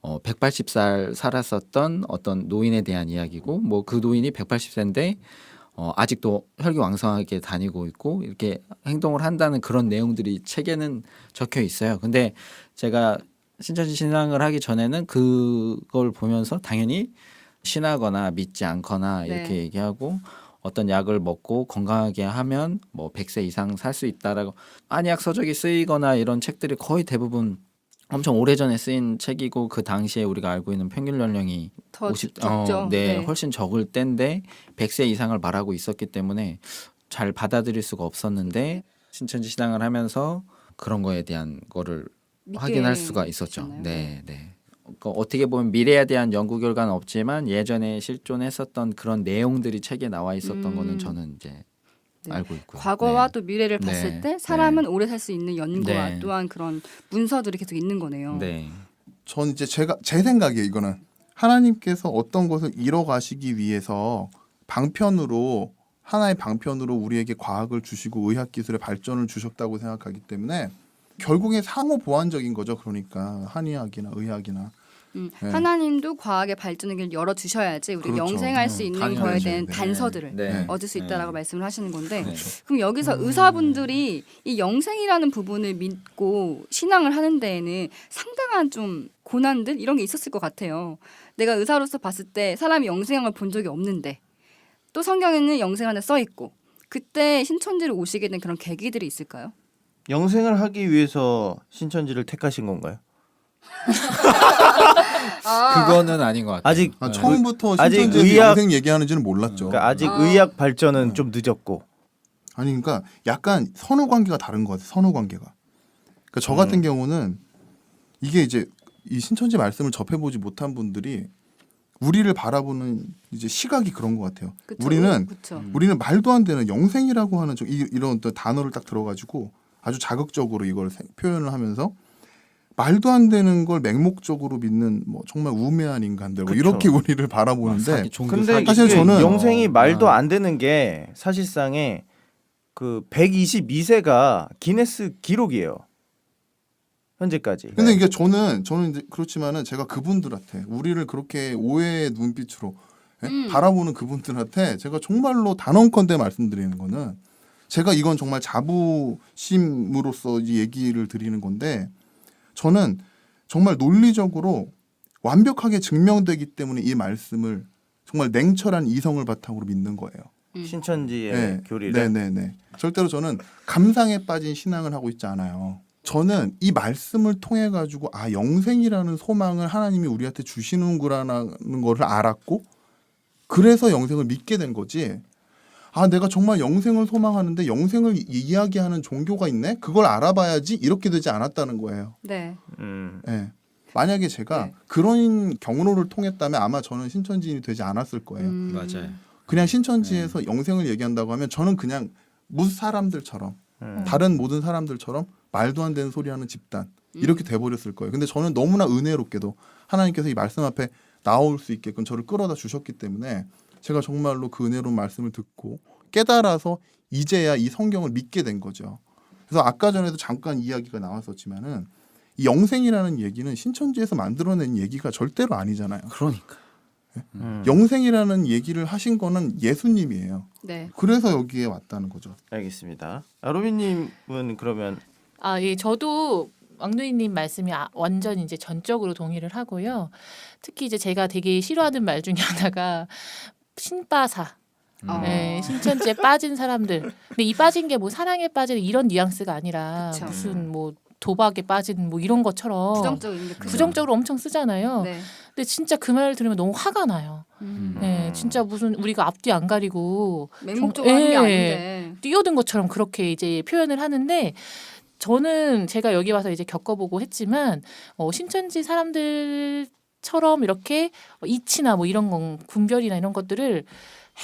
180살 살았었던 어떤 노인에 대한 이야기고 뭐 그 노인이 180세인데 아직도 혈기왕성하게 다니고 있고 이렇게 행동을 한다는 그런 내용들이 책에는 적혀 있어요. 근데 제가 신천지 신앙을 하기 전에는 그걸 보면서 당연히 신하거나 믿지 않거나 이렇게 네. 얘기하고 어떤 약을 먹고 건강하게 하면 뭐 100세 이상 살 수 있다라고 한의학 서적이 쓰이거나 이런 책들이 거의 대부분 엄청 오래전에 쓰인 책이고 그 당시에 우리가 알고 있는 평균 연령이 더 적죠. 네, 훨씬 적을 때인데 100세 이상을 말하고 있었기 때문에 잘 받아들일 수가 없었는데 신천지 신앙을 하면서 그런 거에 대한 거를 믿게 확인할 수가 있었죠. 되셨나요? 네, 네. 그러니까 어떻게 보면 미래에 대한 연구 결과는 없지만 예전에 실존했었던 그런 내용들이 책에 나와 있었던 거는 저는 이제 네. 알고 있고요. 과거와 네. 또 미래를 네. 봤을 때 사람은 오래 살 수 있는 연구와 네. 또한 그런 문서들이 계속 있는 거네요. 네. 전 이제 제 생각이에요. 이거는 하나님께서 어떤 것을 이뤄가시기 위해서 방편으로 하나의 방편으로 우리에게 과학을 주시고 의학 기술의 발전을 주셨다고 생각하기 때문에 결국에 상호 보완적인 거죠. 그러니까 한의학이나 의학이나 네. 하나님도 과학의 발전을 길을 열어 주셔야지 우리가 그렇죠. 영생할 수 있는 거에 당연하죠. 대한 네. 단서들을 네. 얻을 수 있다라고 네. 말씀을 하시는 건데 그렇죠. 그럼 여기서 의사분들이 이 영생이라는 부분을 믿고 신앙을 하는 데에는 상당한 좀 고난들 이런 게 있었을 것 같아요. 내가 의사로서 봤을 때 사람이 영생한 걸 본 적이 없는데 또 성경에는 영생하는 써 있고 그때 신천지를 오시게 된 그런 계기들이 있을까요? 영생을 하기 위해서 신천지를 택하신 건가요? 그거는 아닌 것 같아요. 아직 처음부터 아직 신천지에서 의학- 영생 얘기하는지는 몰랐죠. 그러니까 아직 의학 발전은 좀 늦었고. 아니 그러니까 약간 선후 관계가 다른 것 같아요. 선후 관계가. 그러니까 저 같은 경우는 이게 이제 이 신천지 말씀을 접해보지 못한 분들이 우리를 바라보는 이제 시각이 그런 것 같아요. 그쵸? 우리는 그쵸? 우리는 말도 안 되는 영생이라고 하는 이런 어떤 단어를 딱 들어가지고 아주 자극적으로 이걸 표현을 하면서 말도 안 되는 걸 맹목적으로 믿는 뭐 정말 우매한 인간들 뭐 그쵸. 이렇게 우리를 바라보는데 근데 사실 이게 저는 영생이 말도 안 되는 게 사실상에 그 122세가 기네스 기록이에요. 현재까지. 근데 이게 저는 이제 그렇지만은 제가 그분들한테 우리를 그렇게 오해의 눈빛으로 바라보는 그분들한테 제가 정말로 단언컨대 말씀드리는 거는 제가 이건 정말 자부심으로서 이 얘기를 드리는 건데 저는 정말 논리적으로 완벽하게 증명되기 때문에 이 말씀을 정말 냉철한 이성을 바탕으로 믿는 거예요. 신천지의 교리를. 네네네. 절대로 저는 감상에 빠진 신앙을 하고 있지 않아요. 저는 이 말씀을 통해 가지고 아 영생이라는 소망을 하나님이 우리한테 주시는구나라는 거를 알았고 그래서 영생을 믿게 된 거지. 아 내가 정말 영생을 소망하는데 영생을 이야기하는 종교가 있네? 그걸 알아봐야지 이렇게 되지 않았다는 거예요. 네. 네. 만약에 제가 그런 경로를 통했다면 아마 저는 신천지인이 되지 않았을 거예요. 맞아요. 그냥 신천지에서 영생을 얘기한다고 하면 저는 그냥 무슨 사람들처럼 다른 모든 사람들처럼 말도 안 되는 소리 하는 집단 이렇게 돼버렸을 거예요. 근데 저는 너무나 은혜롭게도 하나님께서 이 말씀 앞에 나올 수 있게끔 저를 끌어다 주셨기 때문에 제가 정말로 그 은혜로운 말씀을 듣고 깨달아서 이제야 이 성경을 믿게 된 거죠. 그래서 아까 전에도 잠깐 이야기가 나왔었지만은 이 영생이라는 얘기는 신천지에서 만들어낸 얘기가 절대로 아니잖아요. 그러니까. 영생이라는 얘기를 하신 거는 예수님이에요. 네. 그래서 여기에 왔다는 거죠. 알겠습니다. 아로비님은 그러면 예, 저도 왕누이님 말씀이 완전 이제 전적으로 동의를 하고요. 특히 이제 제가 되게 싫어하는 말 중에 하나가 신빠사. 네, 신천지에 빠진 사람들. 근데 이 빠진 게 뭐 사랑에 빠진 이런 뉘앙스가 아니라 그쵸. 무슨 뭐 도박에 빠진 뭐 이런 것처럼 부정적인 게 크죠. 부정적으로 엄청 쓰잖아요. 네. 근데 진짜 그 말 들으면 너무 화가 나요. 네, 진짜 무슨 우리가 앞뒤 안 가리고 맹목적으로 하는 게 예. 아닌데. 뛰어든 것처럼 그렇게 이제 표현을 하는데 저는 제가 여기 와서 이제 겪어보고 했지만 신천지 사람들처럼 이렇게 이치나 뭐 이런 건 분별이나 이런 것들을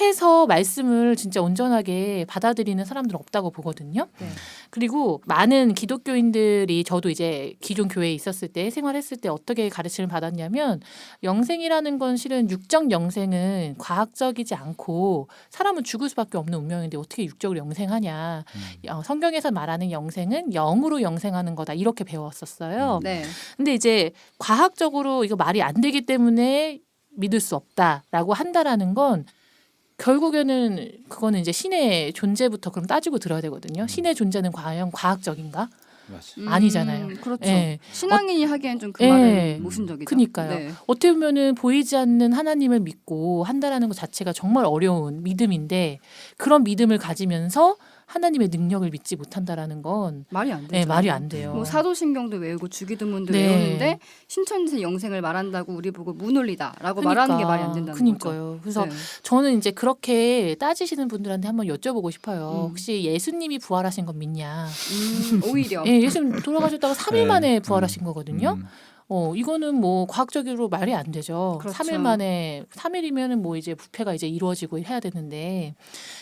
해서 말씀을 진짜 온전하게 받아들이는 사람들은 없다고 보거든요. 네. 그리고 많은 기독교인들이 저도 이제 기존 교회에 있었을 때 생활했을 때 어떻게 가르침을 받았냐면 영생이라는 건 실은 육적 영생은 과학적이지 않고 사람은 죽을 수밖에 없는 운명인데 어떻게 육적으로 영생하냐. 성경에서 말하는 영생은 영으로 영생하는 거다 이렇게 배웠었어요. 네. 근데 이제 과학적으로 이거 말이 안 되기 때문에 믿을 수 없다라고 한다라는 건 결국에는 그거는 이제 신의 존재부터 그럼 따지고 들어야 되거든요. 신의 존재는 과연 과학적인가? 맞아. 아니잖아요. 그렇죠. 예. 신앙인이 하기엔 좀 그 예. 말은 모순적이죠. 그니까요. 네. 어떻게 보면은 보이지 않는 하나님을 믿고 한다라는 것 자체가 정말 어려운 믿음인데 그런 믿음을 가지면서 하나님의 능력을 믿지 못한다라는 건 말이 안 되죠. 네, 말이 안 돼요. 뭐 사도신경도 외우고 주기도문도 네. 외우는데 신천지 영생을 말한다고 우리 보고 무논리다라고 말하는 게 말이 안 된다는 거죠. 그러니까요. 그래서 네. 저는 이제 그렇게 따지시는 분들한테 한번 여쭤보고 싶어요. 음. 혹시 예수님이 부활하신 건 믿냐? 오히려 예, 예수님 돌아가셨다가 3일 네. 만에 부활하신 거거든요. 음. 이거는 뭐 과학적으로 말이 안 되죠. 그렇죠. 3일 만에 3일이면은 뭐 이제 부패가 이제 이루어지고 해야 되는데,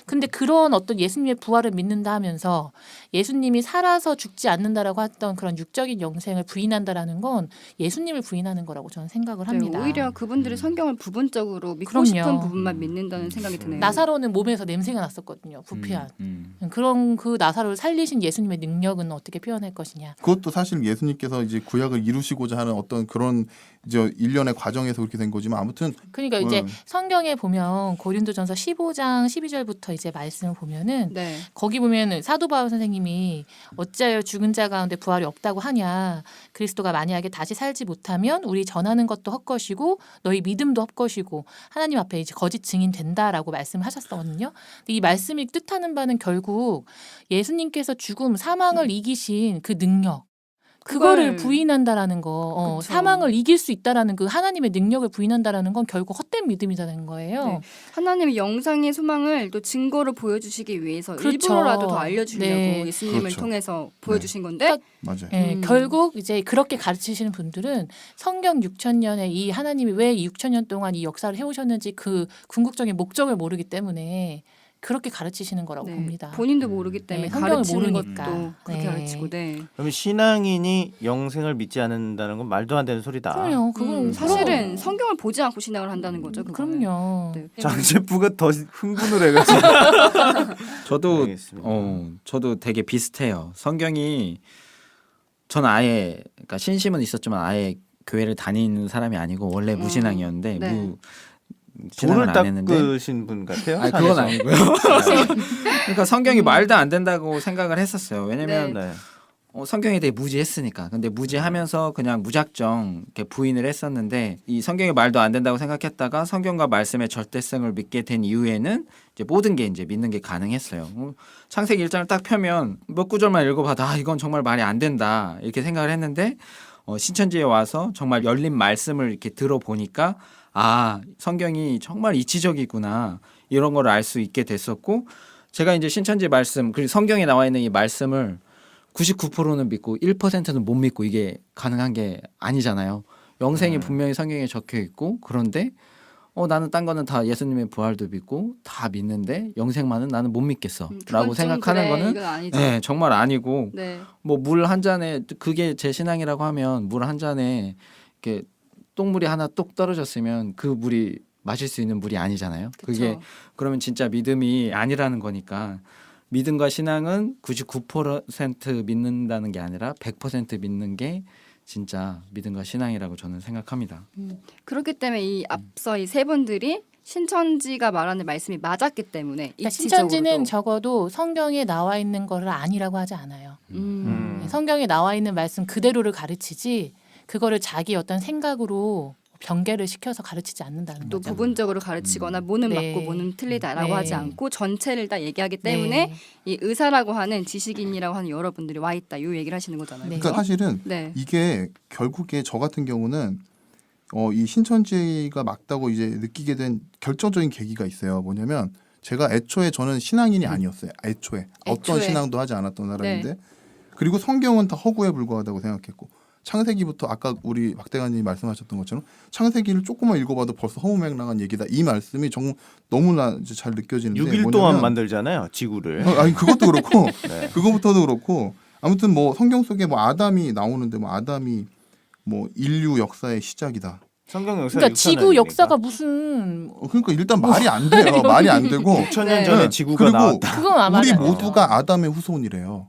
근데 그런 어떤 예수님의 부활을 믿는다 하면서 예수님이 살아서 죽지 않는다라고 했던 그런 육적인 영생을 부인한다라는 건 예수님을 부인하는 거라고 저는 생각을 네, 합니다. 오히려 그분들이 성경을 부분적으로 믿고 그럼요. 싶은 부분만 믿는다는 생각이 드네요. 나사로는 몸에서 냄새가 났었거든요. 부패한. 그런 그 나사로를 살리신 예수님의 능력은 어떻게 표현할 것이냐. 그것도 사실 예수님께서 이제 구약을 이루시고자 하는 어떤 그런 이제 일련의 과정에서 그렇게 된 거지만 아무튼 그러니까 이제 성경에 보면 고린도전서 15장 12절부터 이제 말씀을 보면은 네. 거기 보면 사도 바울 선생님이 어찌하여 죽은 자 가운데 부활이 없다고 하냐. 그리스도가 만약에 다시 살지 못하면 우리 전하는 것도 헛것이고 너희 믿음도 헛것이고 하나님 앞에 이제 거짓 증인 된다라고 말씀하셨거든요. 근데 이 말씀이 뜻하는 바는 결국 예수님께서 죽음, 사망을 이기신 그 능력 그거를 그걸- 부인한다라는 거, 그쵸. 사망을 이길 수 있다라는 그 하나님의 능력을 부인한다라는 건 결국 헛된 믿음이라는 거예요. 네. 하나님의 영상의 소망을 또 증거로 보여주시기 위해서 그렇죠. 일부러라도 더 알려주려고 네. 예수님을 그렇죠. 통해서 보여주신 건데 그러니까 맞아요. 예, 결국 이제 그렇게 가르치시는 분들은 성경 6,000년에 이 하나님이 왜 이 6,000년 동안 이 역사를 해오셨는지 그 궁극적인 목적을 모르기 때문에 그렇게 가르치시는 거라고 네. 봅니다. 본인도 모르기 때문에 네, 성경을 가르치는 모르니까. 것도 그렇게 네. 가르치고 네. 그러면 신앙인이 영생을 믿지 않는다는 건 말도 안 되는 소리다. 그럼요. 그건 사실은 성경을 보지 않고 신앙을 한다는 거죠. 그거는. 그럼요. 네. 장제프가 더 흥분을 해가지고. 저도 알겠습니다. 저도 되게 비슷해요. 성경이 전 아예 그러니까 신심은 있었지만 아예 교회를 다니는 사람이 아니고 원래 무신앙이었는데 네. 돌을 신앙을 안 했는데 닦으신 분 같아요. 아니 그건 아니고요. 그러니까 성경이 말도 안 된다고 생각을 했었어요. 왜냐면 네. 성경에 대해 무지했으니까. 근데 무지하면서 그냥 무작정 이렇게 부인을 했었는데 이 성경이 말도 안 된다고 생각했다가 성경과 말씀의 절대성을 믿게 된 이후에는 이제 모든 게 이제 믿는 게 가능했어요. 창세기 1장을 딱 펴면 몇 구절만 읽어봐도 이건 정말 말이 안 된다 이렇게 생각을 했는데 신천지에 와서 정말 열린 말씀을 이렇게 들어보니까 성경이 정말 이치적이구나 이런 걸 알 수 있게 됐었고 제가 이제 신천지 말씀 그리고 성경에 나와 있는 이 말씀을 99%는 믿고 1%는 못 믿고 이게 가능한 게 아니잖아요. 영생이 분명히 성경에 적혀 있고 그런데 나는 딴 거는 다 예수님의 부활도 믿고 다 믿는데 영생만은 나는 못 믿겠어 그건 라고 좀 생각하는 그래, 거는 이건 아니죠. 네, 정말 아니고 네. 뭐 물 한 잔에 그게 제 신앙이라고 하면 물 한 잔에 이렇게 똥물이 하나 똑 떨어졌으면 그 물이 마실 수 있는 물이 아니잖아요. 그게 그쵸. 그러면 진짜 믿음이 아니라는 거니까 믿음과 신앙은 99% 믿는다는 게 아니라 100% 믿는 게 진짜 믿음과 신앙이라고 저는 생각합니다. 그렇기 때문에 이 앞서 이 세 분들이 신천지가 말하는 말씀이 맞았기 때문에 그러니까 입지적으로도. 신천지는 적어도 성경에 나와 있는 거를 아니라고 하지 않아요. 성경에 나와 있는 말씀 그대로를 가르치지 그거를 자기 어떤 생각으로 변개를 시켜서 가르치지 않는다는 또 거죠. 부분적으로 가르치거나 뭐는 네. 맞고 뭐는 틀리다라고 네. 하지 않고 전체를 다 얘기하기 때문에 네. 이 의사라고 하는 지식인이라고 하는 여러분들이 와 있다 이 얘기를 하시는 거잖아요. 네. 그러니까 사실은 네. 이게 결국에 저 같은 경우는 이 신천지가 맞다고 이제 느끼게 된 결정적인 계기가 있어요. 뭐냐면 제가 애초에 저는 신앙인이 아니었어요. 애초에 어떤 애초에. 신앙도 하지 않았던 사람인데 그리고 성경은 다 허구에 불과하다고 생각했고 창세기부터 아까 우리 박대관님이 말씀하셨던 것처럼 창세기를 조금만 읽어봐도 벌써 허무맹랑한 얘기다. 이 말씀이 정말 너무나 이제 잘 느껴지는데 6일 동안 만들잖아요, 지구를. 아니 그것도 그렇고 네. 그거부터도 그렇고 아무튼 뭐 성경 속에 뭐 아담이 나오는데 뭐 아담이 뭐 인류 역사의 시작이다. 성경 역사 그러니까 지구 역사가 무슨 그러니까 일단 말이 안 돼요. 말이 안 되고 6천년 네. 전에 지구가 그리고 나왔다. 그건 아마 우리 맞아요. 모두가 아담의 후손이래요.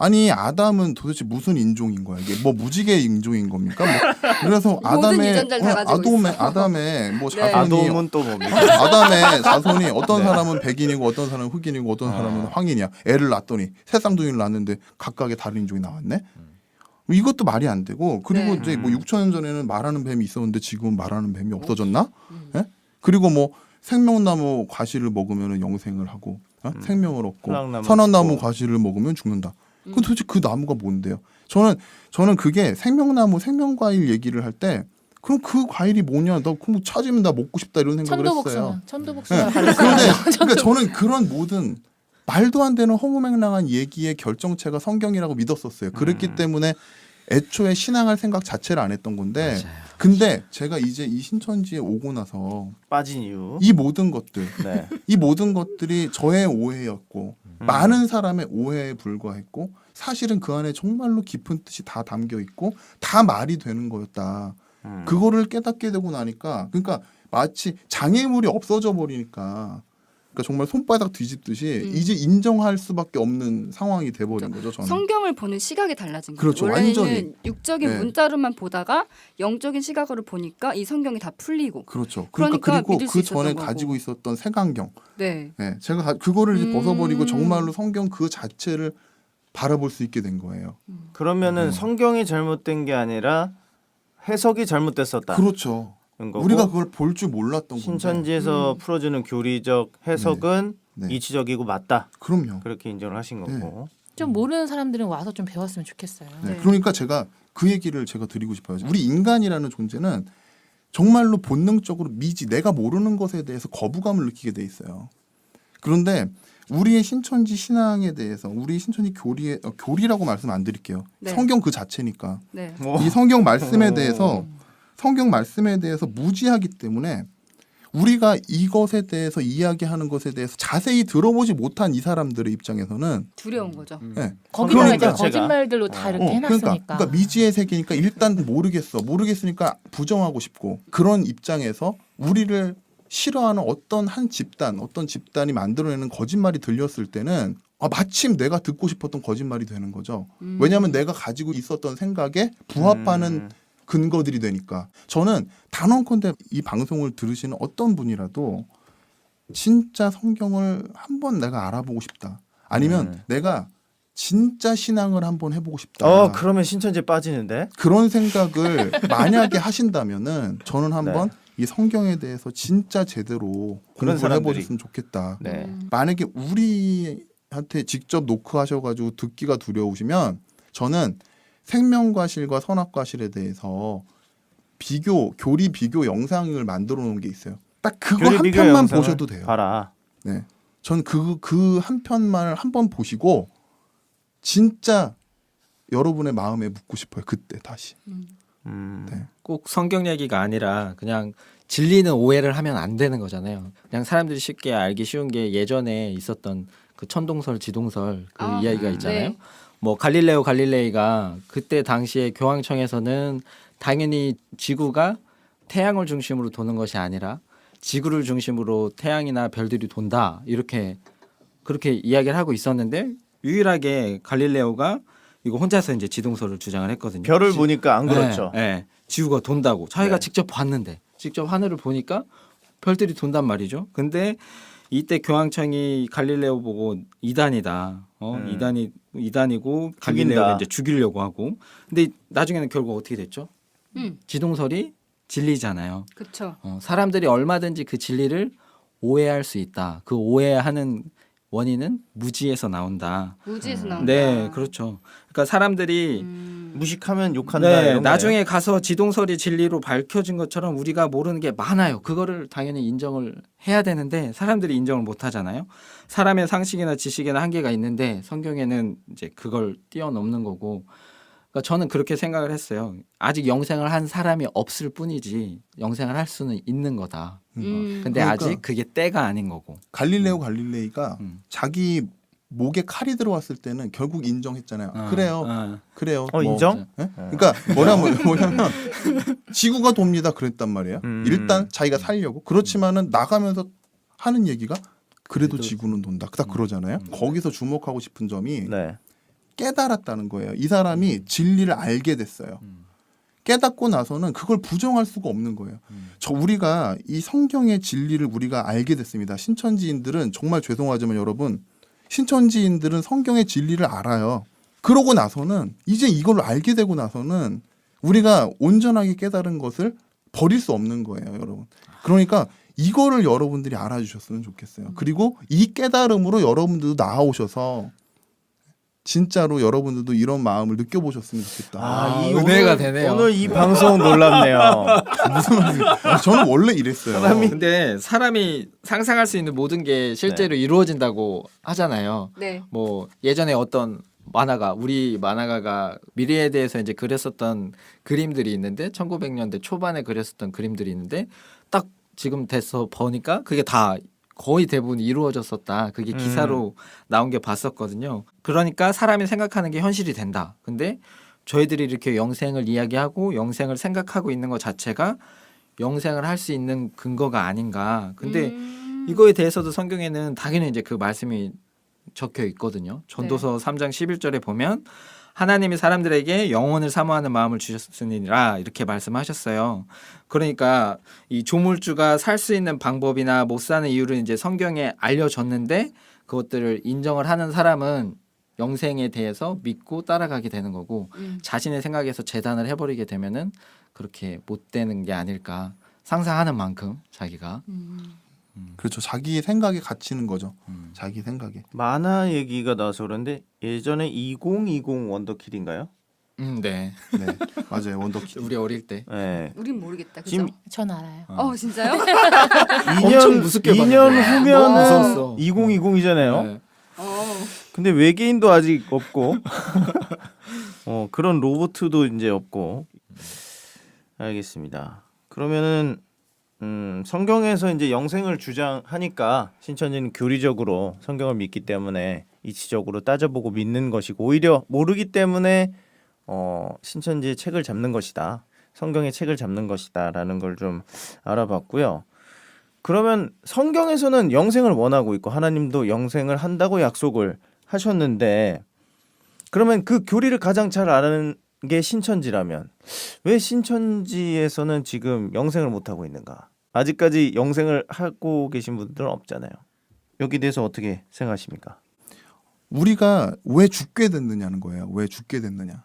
아니 아담은 도대체 무슨 인종인 거야? 이게 뭐 무지개 인종인 겁니까? 뭐 그래서 아담의 유전자를 다 가지고 아담의 뭐 네. 자손이 아돔은 또 뭡니까? 아담의 자손이 어떤 네. 사람은 백인이고 어떤 사람은 흑인이고 어떤 사람은 황인이야. 애를 낳았더니 새 쌍둥이를 낳았는데 각각의 다른 인종이 나왔네. 이것도 말이 안 되고 그리고 네. 이제 뭐 6천 년 전에는 말하는 뱀이 있었는데 지금은 말하는 뱀이 없어졌나? 예? 그리고 뭐 생명나무 과실을 먹으면 영생을 하고 생명을 얻고 선악나무 선악나무 죽고. 과실을 먹으면 죽는다. 그 도대체 그 나무가 뭔데요? 저는 그게 생명나무 생명과일 얘기를 할 때 그럼 그 과일이 뭐냐? 나 그거 찾으면 나 먹고 싶다 이런 생각을 했어요. 천도복숭아 그런데 가르쳐요. 그러니까 저는 그런 모든 말도 안 되는 허무맹랑한 얘기의 결정체가 성경이라고 믿었었어요. 그랬기 때문에 애초에 신앙할 생각 자체를 안 했던 건데 근데 제가 이제 이 신천지에 오고 나서 빠진 이유. 이 모든 것들 네. 이 모든 것들이 저의 오해였고 많은 사람의 오해에 불과했고 사실은 그 안에 정말로 깊은 뜻이 다 담겨 있고 다 말이 되는 거였다. 그거를 깨닫게 되고 나니까 그러니까 마치 장애물이 없어져 버리니까 그러니까 정말 손바닥 뒤집듯이 이제 인정할 수밖에 없는 상황이 돼버린 거죠. 저는. 성경을 보는 시각이 달라진 거죠. 그렇죠. 원래는 완전히. 육적인 네. 문자로만 보다가 영적인 시각으로 보니까 이 성경이 다 풀리고. 그렇죠. 그러니까 그리고 믿을 수 그 있었던 전에 거고. 가지고 있었던 색안경, 네. 네, 제가 그거를 이제 벗어버리고 정말로 성경 그 자체를 바라볼 수 있게 된 거예요. 그러면은 성경이 잘못된 게 아니라 해석이 잘못됐었다. 그렇죠. 거고 우리가 그걸 볼 줄 몰랐던 건데. 신천지에서 풀어주는 교리적 해석은 네. 이치적이고 맞다. 그럼요. 그렇게 인정을 하신 거고. 좀 모르는 사람들은 와서 좀 배웠으면 좋겠어요. 네. 네. 그러니까 제가 그 얘기를 제가 드리고 싶어요. 우리 인간이라는 존재는 정말로 본능적으로 미지, 내가 모르는 것에 대해서 거부감을 느끼게 돼 있어요. 그런데 우리의 신천지 신앙에 대해서 우리 신천지 교리라고 말씀 안 드릴게요. 네. 성경 그 자체니까 네. 이 성경 말씀에 대해서 무지하기 때문에 우리가 이것에 대해서 이야기하는 것에 대해서 자세히 들어보지 못한 이 사람들의 입장에서는 두려운 거죠. 네. 거기다가 이제 그러니까 거짓말들로 다 이렇게 해놨으니까. 그러니까 미지의 세계니까 일단 모르겠으니까 부정하고 싶고 그런 입장에서 우리를 싫어하는 어떤 집단이 만들어내는 거짓말이 들렸을 때는 마침 내가 듣고 싶었던 거짓말이 되는 거죠. 왜냐하면 내가 가지고 있었던 생각에 부합하는 근거들이 되니까. 저는 단언컨대 이 방송을 들으시는 어떤 분이라도 진짜 성경을 한번 내가 알아보고 싶다. 아니면 내가 진짜 신앙을 한번 해보고 싶다. 그러면 신천지에 빠지는데. 그런 생각을 만약에 하신다면은 저는 한번 네. 이 성경에 대해서 진짜 제대로 그런 공부를 사람들이. 해보셨으면 좋겠다. 네. 만약에 우리한테 직접 녹화하셔가지고 듣기가 두려우시면 저는 생명과실과 선악과실에 대해서 교리 비교 영상을 만들어 놓은 게 있어요. 딱 그거 교리 한 비교 편만 영상을 보셔도 돼요. 봐라. 네, 전 그 한 편만 한번 보시고 진짜 여러분의 마음에 묻고 싶어요. 그때 다시. 네. 꼭 성경 얘기가 아니라 그냥 진리는 오해를 하면 안 되는 거잖아요. 그냥 사람들이 쉽게 알기 쉬운 게 예전에 있었던 그 천동설, 지동설 그 이야기가 있잖아요. 네. 뭐 갈릴레이가 그때 당시에 교황청에서는 당연히 지구가 태양을 중심으로 도는 것이 아니라 지구를 중심으로 태양이나 별들이 돈다 그렇게 이야기를 하고 있었는데 유일하게 갈릴레오가 이거 혼자서 이제 지동설을 주장을 했거든요. 별을 보니까 안 그렇죠. 네, 네. 지구가 돈다고 자기가 네. 직접 봤는데 직접 하늘을 보니까 별들이 돈단 말이죠. 근데 이때 교황청이 갈릴레오 보고 이단이다. 이단이고 갈릴레오를 이제 죽이려고 하고. 근데 나중에는 결국 어떻게 됐죠? 지동설이 진리잖아요. 그렇죠. 사람들이 얼마든지 그 진리를 오해할 수 있다. 그 오해하는 원인은 무지에서 나온다. 무지에서 나온다. 네, 그렇죠. 그러니까 사람들이 무식하면 욕한다. 네, 이런 나중에 가서 지동설이 진리로 밝혀진 것처럼 우리가 모르는 게 많아요. 그거를 당연히 인정을 해야 되는데 사람들이 인정을 못 하잖아요. 사람의 상식이나 지식에는 한계가 있는데 성경에는 이제 그걸 뛰어넘는 거고. 그러니까 저는 그렇게 생각을 했어요. 아직 영생을 한 사람이 없을 뿐이지 영생을 할 수는 있는 거다. 근데 그러니까 아직 그게 때가 아닌 거고. 갈릴레오 갈릴레이가 음. 자기 목에 칼이 들어왔을 때는 결국 인정했잖아요. 그래요. 그래요. 인정? 예? 그러니까 뭐냐면 지구가 돕니다 그랬단 말이에요. 일단 자기가 살려고. 그렇지만은 나가면서 하는 얘기가 그래도 지구는 돈다. 딱 그러잖아요. 거기서 주목하고 싶은 점이 네. 깨달았다는 거예요. 이 사람이 진리를 알게 됐어요. 깨닫고 나서는 그걸 부정할 수가 없는 거예요. 우리가 이 성경의 진리를 우리가 알게 됐습니다. 신천지인들은 정말 죄송하지만 여러분, 신천지인들은 성경의 진리를 알아요. 그러고 나서는 이제 이걸 알게 되고 나서는 우리가 온전하게 깨달은 것을 버릴 수 없는 거예요, 여러분. 그러니까 이거를 여러분들이 알아주셨으면 좋겠어요. 그리고 이 깨달음으로 여러분들도 나아오셔서 진짜로 여러분들도 이런 마음을 느껴보셨으면 좋겠다. 이 은혜가 오늘, 되네요. 오늘 이 방송 놀랍네요. 무슨 말이에요? 저는 원래 이랬어요. 근데 사람이 상상할 수 있는 모든 게 실제로 이루어진다고 하잖아요. 네. 뭐 예전에 어떤 만화가 우리 만화가가 미래에 대해서 이제 그렸었던 그림들이 있는데 1900년대 초반에 그렸었던 그림들이 있는데 딱 지금 돼서 보니까 그게 다 거의 대부분 이루어졌었다. 그게 기사로 나온 게 봤었거든요. 그러니까 사람이 생각하는 게 현실이 된다. 근데 저희들이 이렇게 영생을 이야기하고 영생을 생각하고 있는 것 자체가 영생을 할 수 있는 근거가 아닌가. 근데 이거에 대해서도 성경에는 당연히 이제 그 말씀이 적혀 있거든요. 전도서 3장 11절에 보면 하나님이 사람들에게 영혼을 사모하는 마음을 주셨으니라 이렇게 말씀하셨어요. 그러니까 이 조물주가 살 수 있는 방법이나 못 사는 이유를 이제 성경에 알려줬는데 그것들을 인정을 하는 사람은 영생에 대해서 믿고 따라가게 되는 거고 자신의 생각에서 재단을 해버리게 되면은 그렇게 못 되는 게 아닐까 상상하는 만큼 자기가 그렇죠. 자기 생각에 갇히는 거죠. 자기 생각에. 만화 얘기가 나와서 그런데 예전에 2020 원더키드인가요? 네. 네, 맞아요. 원더키드. 우리 어릴 때 네. 우린 모르겠다. 그죠? 지금 전 알아요. 진짜요? 2년 무섭게 2년 봤는데. 후면 너무 무서웠어. 2020이잖아요. 네. 근데 외계인도 아직 없고 그런 로봇도 이제 없고 알겠습니다. 그러면은 성경에서 이제 영생을 주장하니까 신천지는 교리적으로 성경을 믿기 때문에 이치적으로 따져보고 믿는 것이고 오히려 모르기 때문에 신천지의 책을 잡는 것이다. 성경의 책을 잡는 것이다라는 걸 좀 알아봤고요. 그러면 성경에서는 영생을 원하고 있고 하나님도 영생을 한다고 약속을 하셨는데 그러면 그 교리를 가장 잘 아는 게 신천지라면 왜 신천지에서는 지금 영생을 못 하고 있는가? 아직까지 영생을 하고 계신 분들은 없잖아요. 여기 대해서 어떻게 생각하십니까? 우리가 왜 죽게 됐느냐는 거예요. 왜 죽게 됐느냐?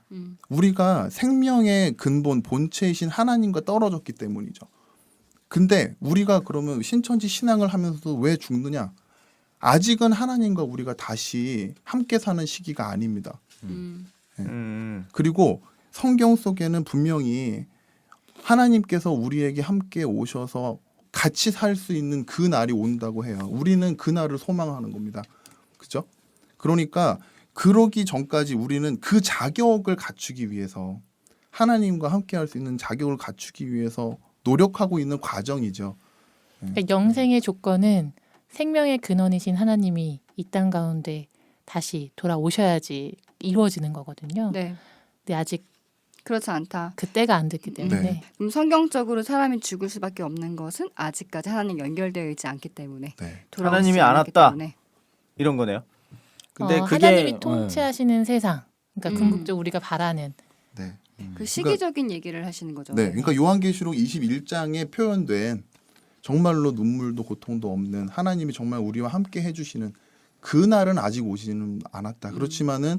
우리가 생명의 근본 본체이신 하나님과 떨어졌기 때문이죠. 근데 우리가 그러면 신천지 신앙을 하면서도 왜 죽느냐? 아직은 하나님과 우리가 다시 함께 사는 시기가 아닙니다. 그리고 성경 속에는 분명히 하나님께서 우리에게 함께 오셔서 같이 살 수 있는 그 날이 온다고 해요. 우리는 그 날을 소망하는 겁니다. 그죠? 그러니까 그러기 전까지 우리는 그 자격을 갖추기 위해서 하나님과 함께 할 수 있는 자격을 갖추기 위해서 노력하고 있는 과정이죠. 그러니까 영생의 조건은 생명의 근원이신 하나님이 이 땅 가운데 다시 돌아오셔야지 이루어지는 거거든요. 네. 근데 아직 그렇지 않다. 그때가 안 됐기 때문에 네. 그럼 성경적으로 사람이 죽을 수밖에 없는 것은 아직까지 하나님 연결되어 있지 않기 때문에 네. 돌아오지 하나님이 않았기 안 왔다. 때문에. 이런 거네요. 근데 그게 하나님이 통치하시는 세상, 그러니까 음. 궁극적으로 우리가 바라는 네. 그 시기적인 얘기를 하시는 거죠. 네. 그러니까 요한계시록 21장에 표현된 정말로 눈물도 고통도 없는 하나님이 정말 우리와 함께 해주시는 그 날은 아직 오지는 않았다. 그렇지만은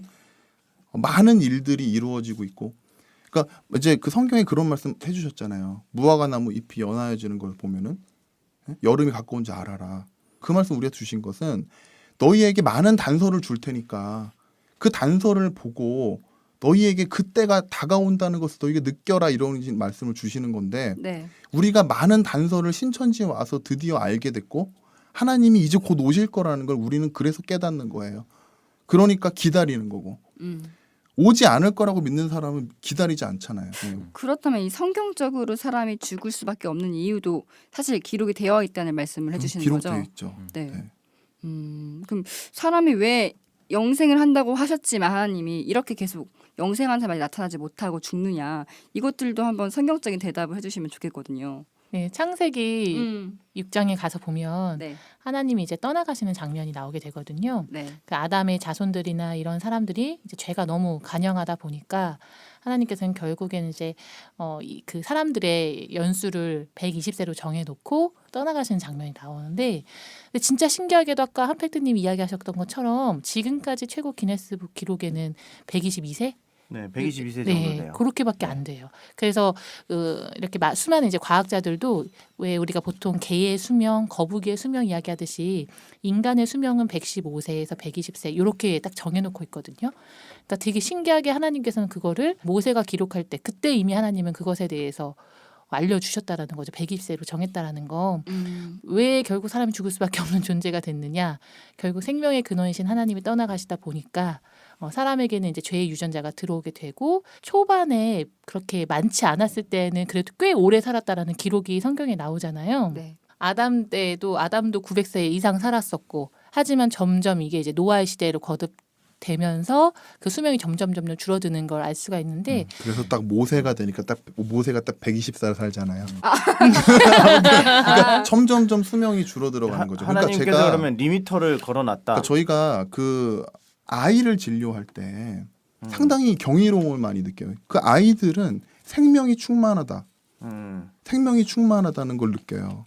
많은 일들이 이루어지고 있고, 그러니까 이제 그 성경에 그런 말씀 해주셨잖아요. 무화과 나무 잎이 연하여지는 걸 보면은 여름이 가까운 줄 알아라. 그 말씀 우리가 주신 것은 너희에게 많은 단서를 줄 테니까 그 단서를 보고 너희에게 그때가 다가온다는 것을 너희에게 느껴라, 이런 말씀을 주시는 건데, 네. 우리가 많은 단서를 신천지에 와서 드디어 알게 됐고 하나님이 이제 곧 오실 거라는 걸 우리는 그래서 깨닫는 거예요. 그러니까 기다리는 거고, 오지 않을 거라고 믿는 사람은 기다리지 않잖아요. 그렇다면 이 성경적으로 사람이 죽을 수밖에 없는 이유도 사실 기록이 되어 있다는 말씀을 해주시는 거죠. 기록되어 있죠. 네. 네. 그럼 사람이 왜 영생을 한다고 하셨지만 하나님이 이렇게 계속 영생한 사람이 나타나지 못하고 죽느냐, 이것들도 한번 성경적인 대답을 해주시면 좋겠거든요. 네, 창세기 6장에 가서 보면 네. 하나님이 이제 떠나가시는 장면이 나오게 되거든요. 네. 그 아담의 자손들이나 이런 사람들이 이제 죄가 너무 간영하다 보니까 하나님께서는 결국에는 이제 그 사람들의 연수를 120세로 정해놓고 떠나가시는 장면이 나오는데, 근데 진짜 신기하게도 아까 한팩트님 이야기하셨던 것처럼 지금까지 최고 기네스북 기록에는 122세? 네, 122세 정도 네, 돼요. 그렇게밖에 안 돼요. 그래서 이렇게 수많은 이제 과학자들도 왜 우리가 보통 개의 수명, 거북이의 수명 이야기하듯이 인간의 수명은 115세에서 120세 이렇게 딱 정해놓고 있거든요. 그러니까 되게 신기하게 하나님께서는 그거를 모세가 기록할 때 그때 이미 하나님은 그것에 대해서 알려주셨다라는 거죠. 120세로 정했다라는 거. 왜 결국 사람이 죽을 수밖에 없는 존재가 됐느냐. 결국 생명의 근원이신 하나님이 떠나가시다 보니까 사람에게는 이제 죄의 유전자가 들어오게 되고, 초반에 그렇게 많지 않았을 때는 그래도 꽤 오래 살았다라는 기록이 성경에 나오잖아요. 네. 아담 때도 아담도 900세 이상 살았었고, 하지만 점점 이게 이제 노아의 시대로 거듭되면서 그 수명이 점점 줄어드는 걸 알 수가 있는데, 그래서 딱 모세가 되니까 딱 모세가 딱 120살 살잖아요. 그러니까 점점점 수명이 줄어들어가는 거죠. 그러니까 하나님께서 제가 그러면 리미터를 걸어놨다. 그러니까 저희가 그 아이를 진료할 때 상당히 경이로움을 많이 느껴요. 그 아이들은 생명이 충만하다. 생명이 충만하다는 걸 느껴요.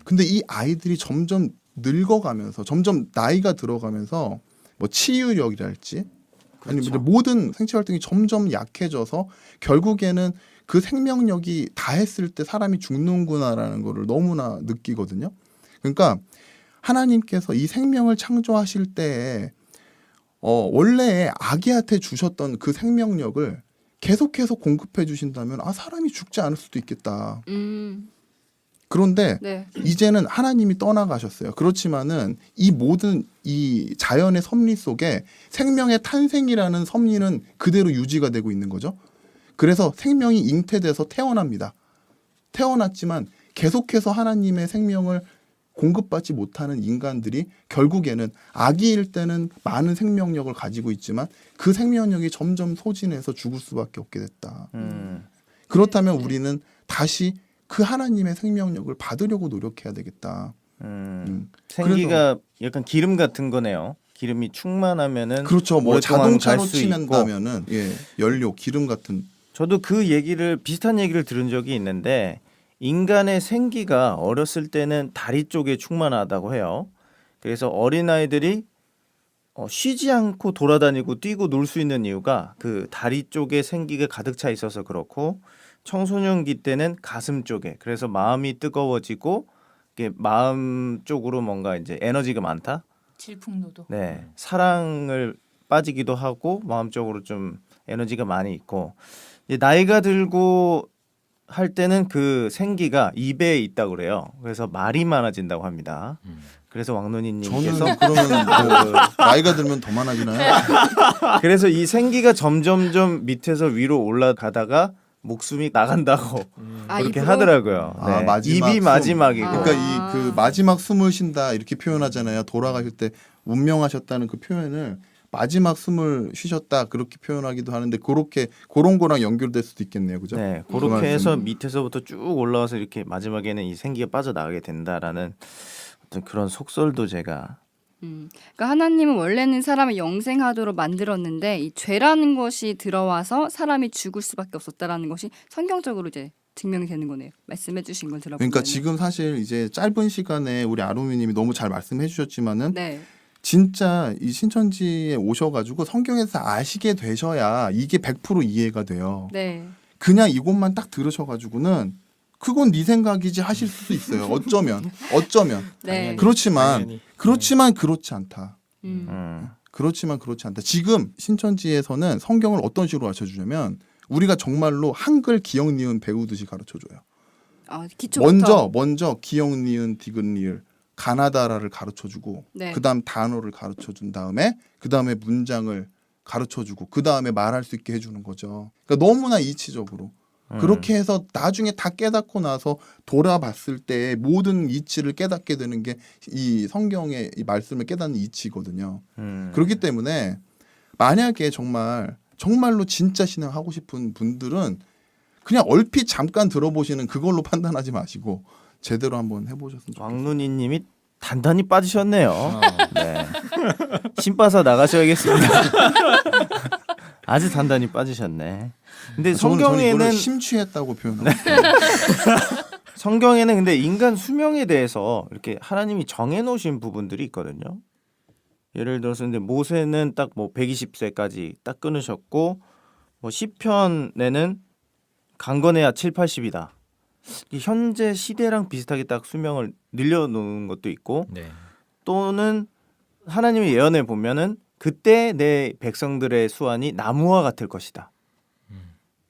근데 이 아이들이 점점 늙어가면서, 점점 나이가 들어가면서 뭐 치유력이랄지, 아니면 이제 모든 생체 활동이 점점 약해져서 결국에는 그 생명력이 다했을 때 사람이 죽는구나라는 거를 너무나 느끼거든요. 그러니까 하나님께서 이 생명을 창조하실 때에 원래 아기한테 주셨던 그 생명력을 계속해서 공급해 주신다면 사람이 죽지 않을 수도 있겠다. 그런데 네. 이제는 하나님이 떠나가셨어요. 그렇지만은 이 모든 이 자연의 섭리 속에 생명의 탄생이라는 섭리는 그대로 유지가 되고 있는 거죠. 그래서 생명이 잉태돼서 태어납니다. 태어났지만 계속해서 하나님의 생명을 공급받지 못하는 인간들이 결국에는 아기일 때는 많은 생명력을 가지고 있지만 그 생명력이 점점 소진해서 죽을 수밖에 없게 됐다. 그렇다면 우리는 다시 그 하나님의 생명력을 받으려고 노력해야 되겠다. 생기가 약간 기름 같은 거네요. 기름이 충만하면은 그렇죠. 뭐 오랫동안 자동차로 갈수 치면다면은 연료, 기름 같은. 저도 그 얘기를 비슷한 얘기를 들은 적이 있는데, 인간의 생기가 어렸을 때는 다리 쪽에 충만하다고 해요. 그래서 어린아이들이 쉬지 않고 돌아다니고 뛰고 놀 수 있는 이유가 그 다리 쪽에 생기가 가득 차 있어서 그렇고, 청소년기 때는 가슴 쪽에, 그래서 마음이 뜨거워지고 이게 마음 쪽으로 뭔가 이제 에너지가 많다. 질풍노도. 네, 사랑을 빠지기도 하고 마음적으로 좀 에너지가 많이 있고, 이제 나이가 들고 할 때는 그 생기가 입에 있다고 그래요. 그래서 말이 많아진다고 합니다. 그래서 왕눈이님께서 저는 그러면 뭐 나이가 들면 더 많아지나요? 그래서 이 생기가 점점점 밑에서 위로 올라가다가 목숨이 나간다고 그렇게 입으로? 하더라고요. 네. 마지막 입이 숨. 마지막이고. 그러니까 이 그 마지막 숨을 쉰다 이렇게 표현하잖아요. 돌아가실 때 운명하셨다는 그 표현을 마지막 숨을 쉬셨다 그렇게 표현하기도 하는데, 그런 거랑 연결될 수도 있겠네요, 그죠? 네, 그 그렇게 해서 말씀. 밑에서부터 쭉 올라와서 이렇게 마지막에는 이 생기가 빠져나가게 된다라는 어떤 그런 속설도 제가. 그러니까 하나님은 원래는 사람을 영생하도록 만들었는데 이 죄라는 것이 들어와서 사람이 죽을 수밖에 없었다라는 것이 성경적으로 이제 증명이 되는 거네요. 말씀해 주신 걸 들어보면. 그러니까 지금 사실 이제 짧은 시간에 우리 아로미님이 너무 잘 말씀해 주셨지만은 네. 진짜 이 신천지에 오셔가지고 성경에서 아시게 되셔야 이게 100% 이해가 돼요. 네. 그냥 이것만 딱 들으셔가지고는 그건 네 생각이지 하실 수도 있어요. 어쩌면 네. 그렇지만 그렇지 않다. 음. 그렇지만 그렇지 않다. 지금 신천지에서는 성경을 어떤 식으로 가르쳐주냐면 우리가 정말로 한글 기역 니은 배우듯이 가르쳐줘요. 기초부터. 먼저 기역 니은 디귿 리을 가나다라를 가르쳐주고 네. 그다음 단어를 가르쳐준 그다음에 문장을 가르쳐주고 그다음에 말할 수 있게 해주는 거죠. 그러니까 너무나 이치적으로 그렇게 해서 나중에 다 깨닫고 나서 돌아봤을 때 모든 이치를 깨닫게 되는 게 이 성경의 이 말씀을 깨닫는 이치거든요. 그렇기 때문에 만약에 정말로 진짜 신앙하고 싶은 분들은 그냥 얼핏 잠깐 들어보시는 그걸로 판단하지 마시고 제대로 한번 해보셨으면 좋겠어요. 왕눈이님이 단단히 빠지셨네요. 네. 신 빠서 나가셔야겠습니다. 아주 단단히 빠지셨네. 근데 저는 성경에는 이거를 심취했다고 표현합니다. 성경에는 근데 인간 수명에 대해서 이렇게 하나님이 정해놓으신 부분들이 있거든요. 예를 들어서 근데 모세는 딱 뭐 120세까지 딱 끊으셨고 뭐 시편에는 강건해야 7, 80이다. 현재 시대랑 비슷하게 딱 수명을 늘려놓은 것도 있고 네. 또는 하나님의 예언을 보면은 그때 내 백성들의 수완이 나무와 같을 것이다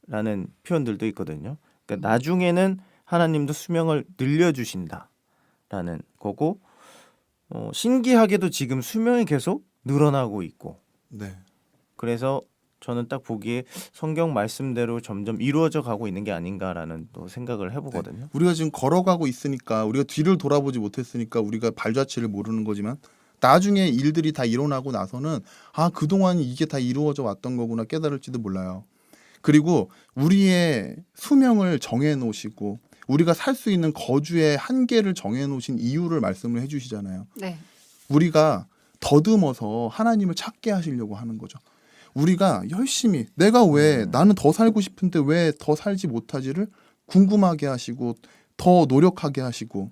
라는 표현들도 있거든요. 그러니까 나중에는 하나님도 수명을 늘려주신다 라는 거고 신기하게도 지금 수명이 계속 늘어나고 있고 네. 그래서 저는 딱 보기에 성경 말씀대로 점점 이루어져 가고 있는 게 아닌가라는 또 생각을 해보거든요. 우리가 지금 걸어가고 있으니까 우리가 뒤를 돌아보지 못했으니까 우리가 발자취를 모르는 거지만 나중에 일들이 다 일어나고 나서는 그동안 이게 다 이루어져 왔던 거구나 깨달을지도 몰라요. 그리고 우리의 수명을 정해 놓으시고 우리가 살 수 있는 거주의 한계를 정해 놓으신 이유를 말씀을 해 주시잖아요. 네. 우리가 더듬어서 하나님을 찾게 하시려고 하는 거죠. 우리가 열심히 내가 왜 나는 더 살고 싶은데 왜 더 살지 못하지를 궁금하게 하시고 더 노력하게 하시고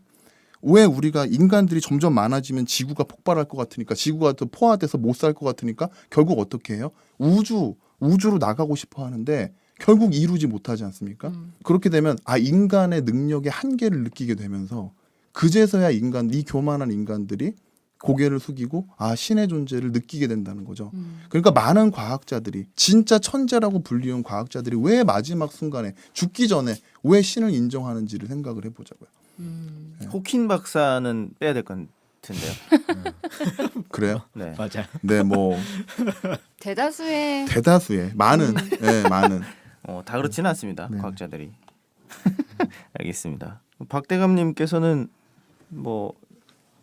왜 우리가 인간들이 점점 많아지면 지구가 폭발할 것 같으니까 지구가 더 포화돼서 못 살 것 같으니까 결국 어떻게 해요? 우주로 나가고 싶어 하는데 결국 이루지 못하지 않습니까? 그렇게 되면 인간의 능력의 한계를 느끼게 되면서 그제서야 이 교만한 인간들이 고개를 숙이고 신의 존재를 느끼게 된다는 거죠. 그러니까 많은 과학자들이 진짜 천재라고 불리운 과학자들이 왜 마지막 순간에 죽기 전에 왜 신을 인정하는지를 생각을 해보자고요. 호킨 박사는 빼야 될 것 같은데요. 그래요? 네. 맞아요. 네, 뭐 대다수의 많은 많은 다 그렇지는 않습니다. 네. 과학자들이. 알겠습니다. 박대감님께서는 뭐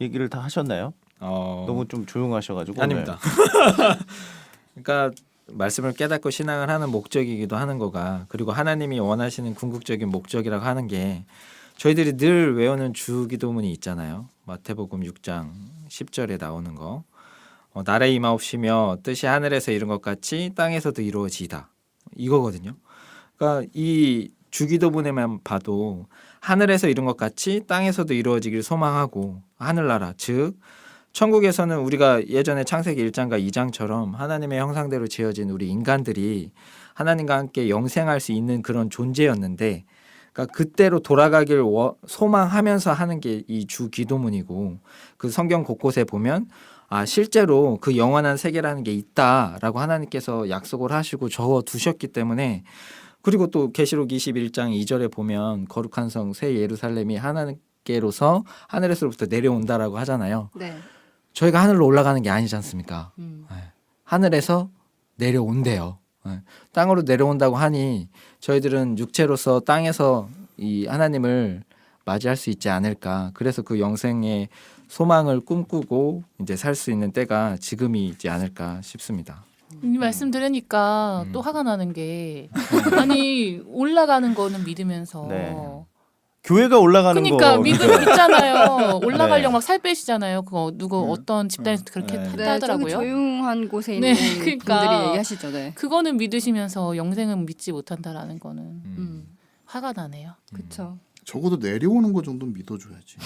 얘기를 다 하셨나요? 너무 좀 조용하셔가지고. 아닙니다. 그러니까 말씀을 깨닫고 신앙을 하는 목적이기도 하는 거가 그리고 하나님이 원하시는 궁극적인 목적이라고 하는 게 저희들이 늘 외우는 주기도문이 있잖아요. 마태복음 6장 10절에 나오는 거. 나라의 임하옵시며 뜻이 하늘에서 이룬 것 같이 땅에서도 이루어지이다. 이거거든요. 그러니까 이 주기도문에만 봐도 하늘에서 이룬 것 같이 땅에서도 이루어지기를 소망하고 하늘나라 즉 천국에서는 우리가 예전에 창세기 1장과 2장처럼 하나님의 형상대로 지어진 우리 인간들이 하나님과 함께 영생할 수 있는 그런 존재였는데 그러니까 그때로 돌아가길 소망하면서 하는 게 이 주기도문이고 그 성경 곳곳에 보면 실제로 그 영원한 세계라는 게 있다라고 하나님께서 약속을 하시고 적어두셨기 때문에 그리고 또 계시록 21장 2절에 보면 거룩한 성 새 예루살렘이 하나님께로서 하늘에서부터 내려온다라고 하잖아요. 네. 저희가 하늘로 올라가는 게 아니지 않습니까? 하늘에서 내려온대요. 땅으로 내려온다고 하니 저희들은 육체로서 땅에서 이 하나님을 맞이할 수 있지 않을까. 그래서 그 영생의 소망을 꿈꾸고 이제 살 수 있는 때가 지금이지 않을까 싶습니다. 이 말씀 들으니까 또 화가 나는 게 아니 올라가는 거는 믿으면서 네. 교회가 올라가는 그러니까 거. 믿음 있잖아요. 올라가려고 네. 막 살 빼시잖아요. 그거 누구 어떤 집단에서 그렇게 네. 네, 하더라고요. 좀 조용한 곳에 있는 네, 그러니까. 분들이 얘기하시죠. 네. 그거는 믿으시면서 영생은 믿지 못한다라는 거는 화가 나네요. 그렇죠. 적어도 내려오는 거 정도는 믿어줘야지.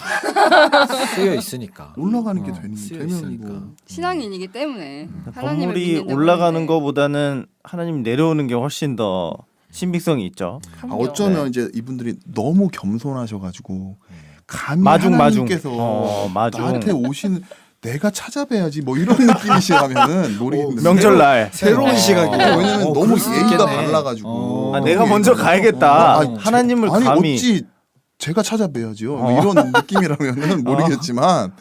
쓰여 있으니까. 올라가는 게 쓰여 되면 있으니까. 뭐 신앙인이기 때문에 하나님을 건물이 믿는다고 올라가는 하는데. 것보다는 하나님 내려오는 게 훨씬 더 신빙성이 있죠. 그럼요. 어쩌면 네. 이제 이분들이 너무 겸손하셔가지고 감히 마중. 하나님께서 마중. 나한테 오신 내가 찾아뵈야지 뭐 이런 느낌이시라면은 모르겠는데 명절날 새로운 어. 시각이네요. 왜냐면 너무 그럴 수 예의가 있겠네. 발라가지고 아, 내가 먼저 가야겠다. 하나님을 아니 감히 어찌 제가 찾아뵈야지요. 뭐 이런 느낌이라면은 모르겠지만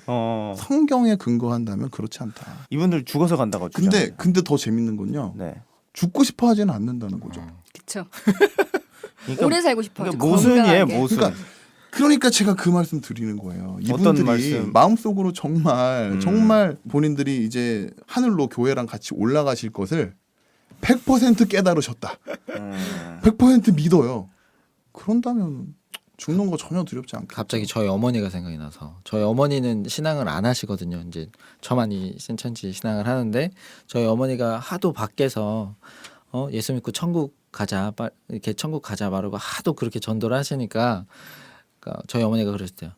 성경에 근거한다면 그렇지 않다. 이분들 죽어서 간다고 주죠. 근데 더 재밌는 건요. 네. 죽고 싶어 하지는 않는다는 거죠. 그쵸. 그러니까, 오래 살고 싶어요. 그러니까 모순이에요, 모순. 그러니까 제가 그 말씀 드리는 거예요. 어떤 이분들이 말씀? 마음속으로 정말 본인들이 이제 하늘로 교회랑 같이 올라가실 것을 100% 깨달으셨다. 100% 믿어요. 그런다면 죽는 거 전혀 두렵지 않겠죠. 갑자기 저희 어머니가 생각이 나서 저희 어머니는 신앙을 안 하시거든요. 이제 저만이 신천지 신앙을 하는데 저희 어머니가 하도 밖에서 예수 믿고 천국 가자 이렇게 천국 가자 말하고 하도 그렇게 전도를 하시니까 그러니까 저희 어머니가 그러셨대요.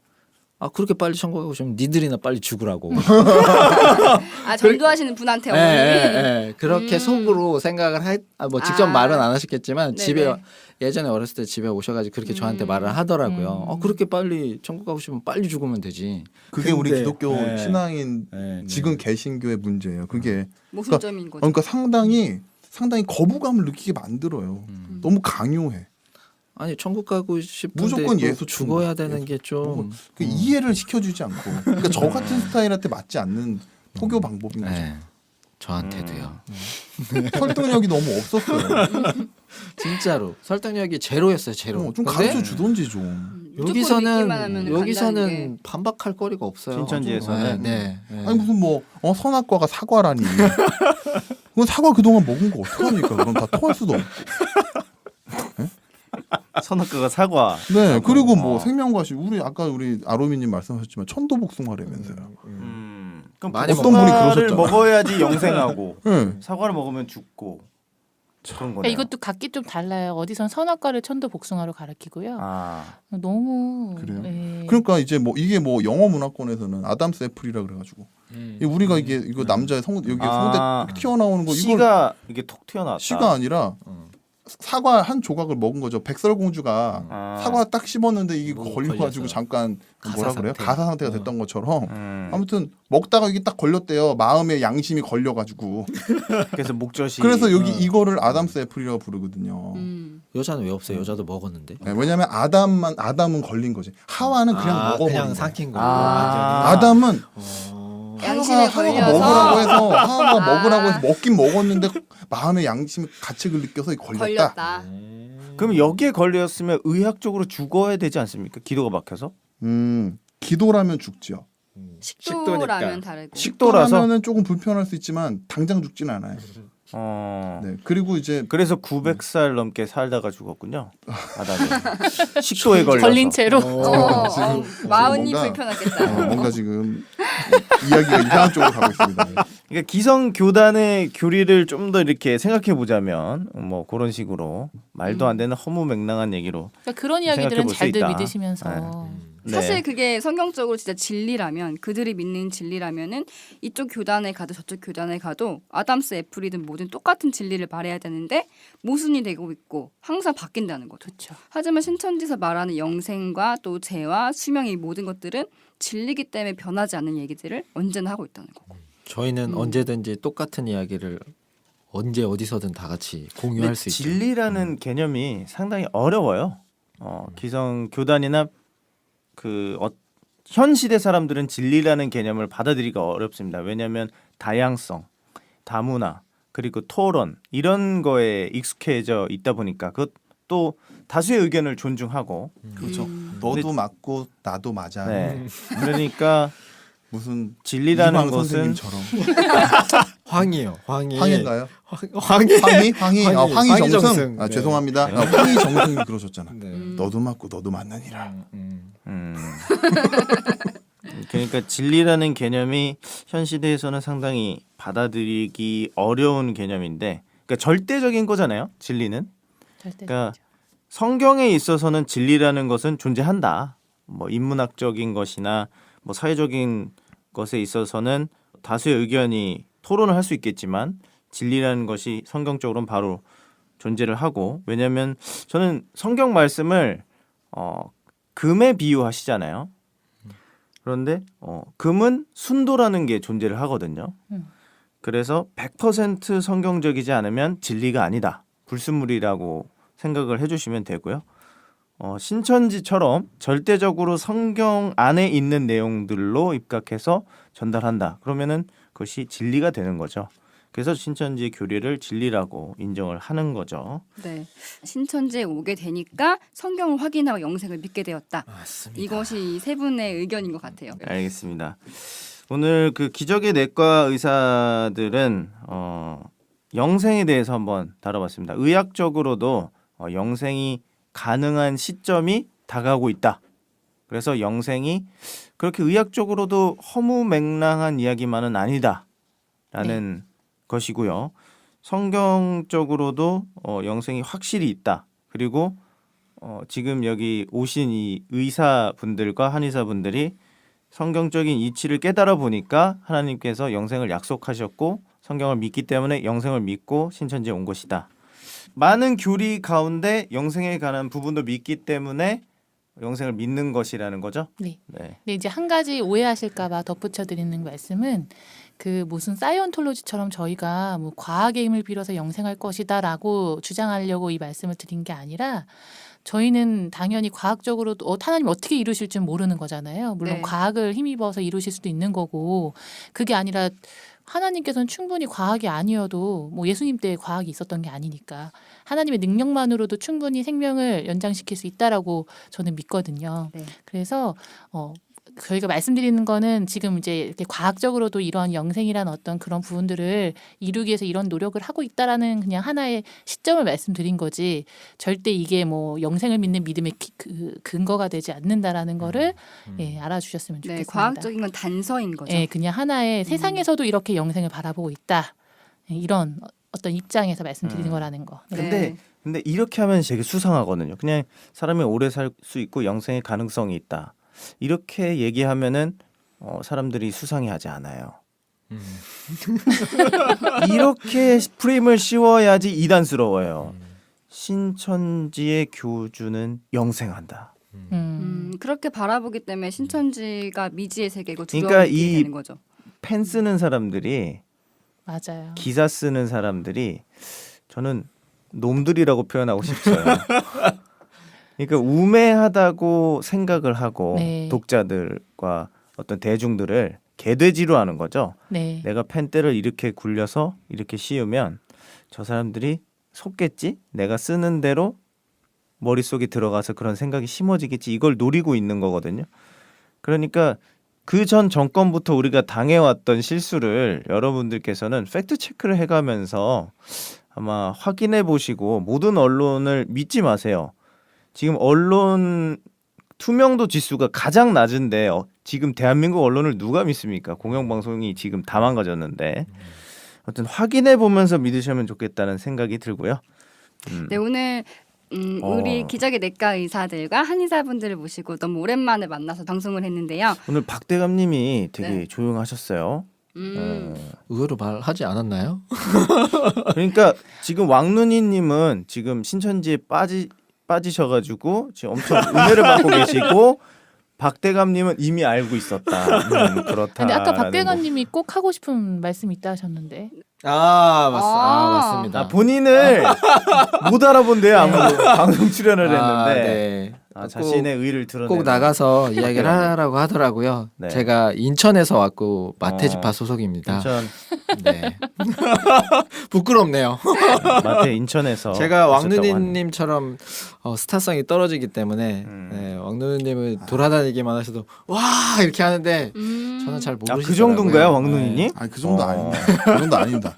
아 그렇게 빨리 천국 가고 싶으면 니들이나 빨리 죽으라고. 아 전도하시는 분한테 어머니. 그렇게 속으로 생각을 뭐 직접 말은 안 하셨겠지만 네네. 집에 예전에 어렸을 때 집에 오셔가지고 그렇게 저한테 말을 하더라고요. 그렇게 빨리 천국 가고 싶으면 빨리 죽으면 되지. 그게 우리 근데, 기독교 네. 신앙인 네, 지금 개신교의 문제예요. 그게 모순점인 거죠. 그러니까 상당히 거부감을 느끼게 만들어요. 너무 강요해. 아니 천국 가고 싶은데 무조건 또 예수 죽어야 충만, 되는 게 좀 그 이해를 시켜주지 않고 그러니까 저 같은 스타일한테 맞지 않는 포교 방법인 거죠. 네, 저한테도요. 설득력이 너무 없었어요. 진짜로 설득력이 제로였어요. 제로. 좀 근데 가르쳐 주던지 좀. 무조건 믿기만 하면 간다는 여기서는 반박할 거리가 없어요. 신천지에서는. 네. 아니 무슨 뭐 선악과가 사과라니. 그건 사과 그동안 먹은 거 어떡합니까? 그럼 다 토할 수도 없고. 선악과가 사과. 네, 그리고 뭐 생명과시 아까 우리 아로미님 말씀하셨지만 천도복숭아라면서요. 그럼 많이 어떤 분이 복숭아를 그러셨잖아요. 먹어야지 영생하고 네. 사과를 먹으면 죽고 그런 거네요. 그러니까 이것도 각기 좀 달라요. 어디선 선악과를 천도 복숭아로 가르치고요. 아, 너무 그래요? 예. 그러니까 이제 뭐 이게 뭐 영어 문화권에서는 아담스 애플이라 그래가지고 우리가 이거 남자의 여기 성대 튀어나오는 거 이거 씨가 이게 톡 튀어나왔다. 씨가 아니라 사과 한 조각을 먹은 거죠. 백설공주가 사과 딱 씹었는데 이게 뭐 걸려가지고 걸려서. 잠깐 가사 뭐라 그래요? 상태. 가사 상태가 됐던 것처럼 음. 아무튼 먹다가 이게 딱 걸렸대요. 마음의 양심이 걸려가지고 그래서 목젖이. 그래서 여기 이거를 아담스 애플이라고 부르거든요. 여자는 왜 없어요? 여자도 먹었는데. 네, 왜냐하면 아담은 걸린 거지. 하와는 그냥 먹어버린 그냥 거예요. 삼킨 거. 아담은 양심에 하와가 걸려서 먹으라고 해서 하와가 먹으라고 해서 먹긴 먹었는데 마음의 양심이 가책을 느껴서 걸렸다. 걸렸다. 그럼 여기에 걸렸으면 의학적으로 죽어야 되지 않습니까? 기도가 막혀서? 기도라면 죽지요. 식도라면 다르고. 식도라서. 식도라면은 조금 불편할 수 있지만 당장 죽진 않아요. 네. 그리고 이제 그래서 900살 넘게 살다가 죽었군요. 아담이. 식도에 걸려서. 걸린 채로 마음이 뭔가- 불편하겠다. 뭔가 지금 이야기가 이상한 쪽으로 가고 있습니다. 그러니까 기성 교단의 교리를 좀 더 이렇게 생각해 보자면 뭐 그런 식으로 말도 안 되는 허무맹랑한 얘기로 그러니까 그런 이야기들은 생각해 볼수 잘들 있다. 믿으시면서 네. 사실 그게 성경적으로 진짜 진리라면 그들이 믿는 진리라면은 이쪽 교단에 가도 저쪽 교단에 가도 아담스 애플이든 뭐든 똑같은 진리를 말해야 되는데 모순이 되고 있고 항상 바뀐다는 거죠. 그렇죠. 하지만 신천지에서 말하는 영생과 또 재와 수명의 이 모든 것들은 진리기 때문에 변하지 않는 얘기들을 언제나 하고 있다는 거고. 저희는 언제든지 똑같은 이야기를 언제 어디서든 다 같이 공유할 근데 수 있죠. 진리라는 개념이 상당히 어려워요. 기성 교단이나 현 시대 사람들은 진리라는 개념을 받아들이기가 어렵습니다. 왜냐하면 다양성, 다문화, 그리고 토론 이런 거에 익숙해져 있다 보니까 그것도 다수의 의견을 존중하고 그렇죠. 너도 맞고 나도 맞아. 네. 그러니까 무슨 진리라는 이방 것은 선생님처럼 황이요. 황이. 황인가요? 황이. 황이 황이 황희정승. 정승. 아, 네. 죄송합니다. 황희정승이 그러셨잖아. 네. 너도 맞고 너도 맞느니라. 그러니까 진리라는 개념이 현 시대에서는 상당히 받아들이기 어려운 개념인데, 그러니까 절대적인 거잖아요. 진리는. 절대 그러니까 성경에 있어서는 진리라는 것은 존재한다. 뭐 인문학적인 것이나 뭐 사회적인 것에 있어서는 다수의 의견이 토론을 할 수 있겠지만 진리라는 것이 성경적으로는 바로 존재를 하고, 왜냐하면 저는 성경 말씀을 금에 비유하시잖아요. 그런데 금은 순도라는 게 존재를 하거든요. 그래서 100% 성경적이지 않으면 진리가 아니다. 불순물이라고 생각을 해주시면 되고요. 신천지처럼 절대적으로 성경 안에 있는 내용들로 입각해서 전달한다. 그러면은 그것이 진리가 되는 거죠. 그래서 신천지의 교리를 진리라고 인정을 하는 거죠. 네. 신천지에 오게 되니까 성경을 확인하고 영생을 믿게 되었다. 맞습니다. 이것이 이 세 분의 의견인 것 같아요. 알겠습니다. 오늘 그 기적의 내과 의사들은 영생에 대해서 한번 다뤄봤습니다. 의학적으로도 영생이 가능한 시점이 다가오고 있다. 그래서 영생이 그렇게 의학적으로도 허무맹랑한 이야기만은 아니다라는 것이고요. 성경적으로도 영생이 확실히 있다. 그리고 지금 여기 오신 이 의사분들과 한의사분들이 성경적인 이치를 깨달아 보니까 하나님께서 영생을 약속하셨고 성경을 믿기 때문에 영생을 믿고 신천지에 온 것이다. 많은 교리 가운데 영생에 관한 부분도 믿기 때문에 영생을 믿는 것이라는 거죠. 네. 네. 근데 이제 한 가지 오해하실까봐 덧붙여 드리는 말씀은 그 무슨 사이언톨로지처럼 저희가 뭐 과학의 힘을 빌어서 영생할 것이다라고 주장하려고 이 말씀을 드린 게 아니라 저희는 당연히 과학적으로도 하나님 어떻게 이루실 줄 모르는 거잖아요. 물론 네. 과학을 힘입어서 이루실 수도 있는 거고 그게 아니라 하나님께서는 충분히 과학이 아니어도 뭐 예수님 때 과학이 있었던 게 아니니까 하나님의 능력만으로도 충분히 생명을 연장시킬 수 있다라고 저는 믿거든요. 네. 그래서 저희가 말씀드리는 거는 지금 이제 이렇게 과학적으로도 이런 영생이란 어떤 그런 부분들을 이루기 위해서 이런 노력을 하고 있다라는 그냥 하나의 시점을 말씀드린 거지 절대 이게 뭐 영생을 믿는 믿음의 근거가 되지 않는다라는 거를 예, 알아주셨으면 네, 좋겠습니다. 과학적인 건 단서인 거죠. 예, 그냥 하나의 세상에서도 이렇게 영생을 바라보고 있다. 예, 이런 어떤 입장에서 말씀드리는 거라는 거. 네. 근데 이렇게 하면 되게 수상하거든요. 그냥 사람이 오래 살 수 있고 영생의 가능성이 있다. 이렇게 얘기하면은 사람들이 수상해하지 않아요. 이렇게 프레임을 씌워야지 이단스러워요. 신천지의 교주는 영생한다. 그렇게 바라보기 때문에 신천지가 미지의 세계고 두려움이 그러니까 있게 이 되는 거죠. 펜 쓰는 사람들이 맞아요. 기사 쓰는 사람들이 저는 놈들이라고 표현하고 싶어요. 그러니까 우매하다고 생각을 하고 네. 독자들과 어떤 대중들을 개돼지로 하는 거죠. 네. 내가 펜대를 이렇게 굴려서 이렇게 씌우면 저 사람들이 속겠지? 내가 쓰는 대로 머릿속에 들어가서 그런 생각이 심어지겠지? 이걸 노리고 있는 거거든요. 그러니까 그 전 정권부터 우리가 당해왔던 실수를 여러분들께서는 팩트 체크를 해가면서 아마 확인해 보시고 모든 언론을 믿지 마세요. 지금 언론 투명도 지수가 가장 낮은데 지금 대한민국 언론을 누가 믿습니까? 공영방송이 지금 다 망가졌는데 어떤 확인해 보면서 믿으시면 좋겠다는 생각이 들고요. 네, 오늘 우리 기적의 내과 의사들과 한의사분들을 모시고 너무 오랜만에 만나서 방송을 했는데요. 오늘 박대감님이 되게 네. 조용하셨어요. 의외로 말하지 않았나요? 그러니까 지금 왕눈이님은 지금 신천지에 빠지셔가지고 지금 엄청 은혜를 받고 계시고 박대감님은 이미 알고 있었다. 그렇다. 근데 아까 박대관님이 꼭 하고 싶은 말씀 있다 하셨는데. 맞습니다. 본인을 못 알아본대요. 아무도 방송 출연을 했는데 네. 자신의 의를 드러내는. 꼭 나가서 이야기를 하라고 하더라고요. 네. 제가 인천에서 왔고 마태지파 소속입니다. 인천 네. 부끄럽네요. 마태 인천에서 제가 오셨다고 하네요. 왕누니님처럼 스타성이 떨어지기 때문에 네, 왕누니님은 돌아다니기만 하셔도 와 이렇게 하는데 저는 잘 모르시더라고요. 그 정도인가요, 왕눈이님? 아니 그 정도 아닙니다. 그 정도 아닙니다.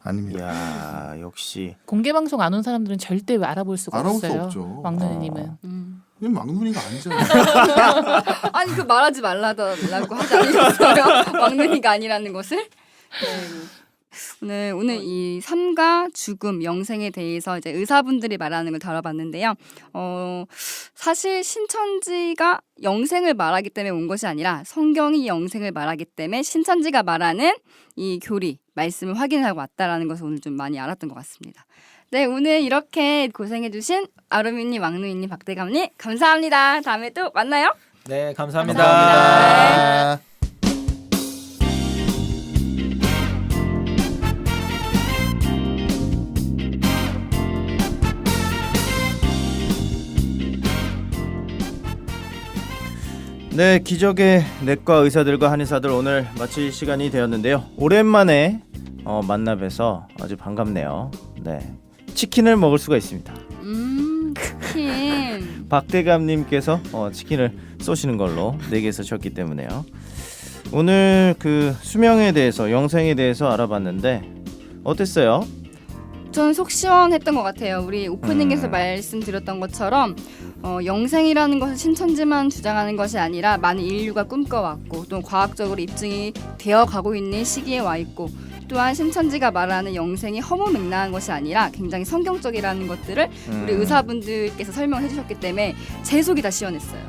아닙니다. 이야, 역시 공개 방송 안 온 사람들은 절대 알아볼 수가 알아볼 수 없어요. 없죠. 왕누님은. 그냥 막눈이가 아니잖아요. 아니 그 말하지 말라고 하지 않으셨어요? 왕눈이가 아니라는 것을? 네. 오늘 이 삶과 죽음, 영생에 대해서 이제 의사분들이 말하는 걸 다뤄봤는데요. 사실 신천지가 영생을 말하기 때문에 온 것이 아니라 성경이 영생을 말하기 때문에 신천지가 말하는 이 교리, 말씀을 확인하고 왔다라는 것을 오늘 좀 많이 알았던 것 같습니다. 네, 오늘 이렇게 고생해주신 아루미님, 왕누이님, 박대감님 감사합니다. 다음에 또 만나요. 네, 감사합니다. 감사합니다. 네, 기적의 내과 의사들과 한의사들 오늘 마칠 시간이 되었는데요. 오랜만에 만나 뵈서 아주 반갑네요. 네, 치킨을 먹을 수가 있습니다. 치킨. 박대감님께서 치킨을 쏘시는 걸로 내게 쏘셨기 때문에요. 오늘 그 수명에 대해서, 영생에 대해서 알아봤는데 어땠어요? 저는 속 시원했던 것 같아요. 우리 오프닝에서 말씀드렸던 것처럼 영생이라는 것은 신천지만 주장하는 것이 아니라 많은 인류가 꿈꿔왔고 또 과학적으로 입증이 되어가고 있는 시기에 와 있고, 또한 신천지가 말하는 영생이 허무맹랑한 것이 아니라 굉장히 성경적이라는 것들을 우리 의사분들께서 설명해 주셨기 때문에 제 속이 다 시원했어요.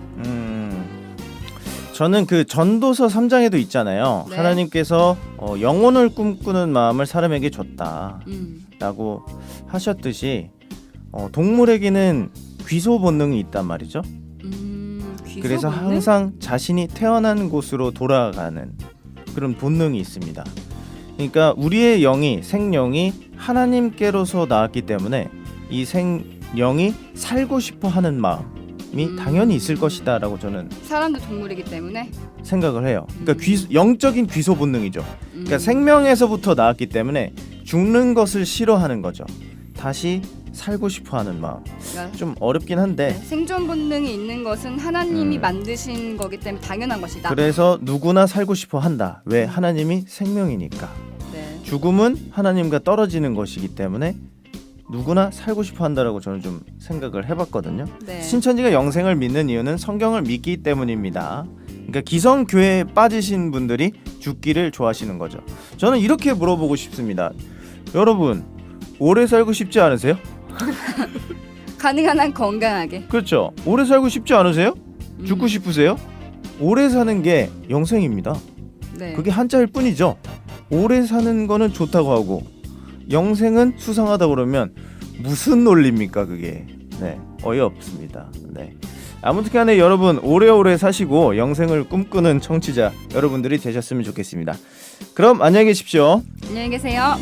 저는 그 전도서 3장에도 있잖아요. 네. 하나님께서 영혼을 꿈꾸는 마음을 사람에게 줬다 라고 하셨듯이 동물에게는 귀소 본능이 있단 말이죠. 그래서 항상 자신이 태어난 곳으로 돌아가는 그런 본능이 있습니다. 그러니까 우리의 영이, 생명이 하나님께로서 나왔기 때문에 이 생영이 살고 싶어 하는 마음이 당연히 있을 것이다 라고 저는 사람도 동물이기 때문에 생각을 해요. 그러니까 영적인 귀소 본능이죠. 그러니까 생명에서부터 나왔기 때문에 죽는 것을 싫어하는 거죠. 다시 살고 싶어하는 마음. 그러니까 좀 어렵긴 한데 생존 본능이 있는 것은 하나님이 만드신 거기 때문에 당연한 것이다. 그래서 누구나 살고 싶어 한다. 왜? 하나님이 생명이니까. 네. 죽음은 하나님과 떨어지는 것이기 때문에 누구나 살고 싶어 한다라고 저는 좀 생각을 해봤거든요. 네. 신천지가 영생을 믿는 이유는 성경을 믿기 때문입니다. 그러니까 기성교회에 빠지신 분들이 죽기를 좋아하시는 거죠. 저는 이렇게 물어보고 싶습니다. 여러분, 오래 살고 싶지 않으세요? 가능한 한 건강하게. 그렇죠. 오래 살고 싶지 않으세요? 죽고 싶으세요? 오래 사는 게 영생입니다. 네. 그게 한자일 뿐이죠. 오래 사는 거는 좋다고 하고 영생은 수상하다고 그러면 무슨 논리입니까 그게. 네, 어이없습니다. 네. 아무튼간에 여러분 오래오래 사시고 영생을 꿈꾸는 청취자 여러분들이 되셨으면 좋겠습니다. 그럼 안녕히 계십시오. 안녕히 계세요.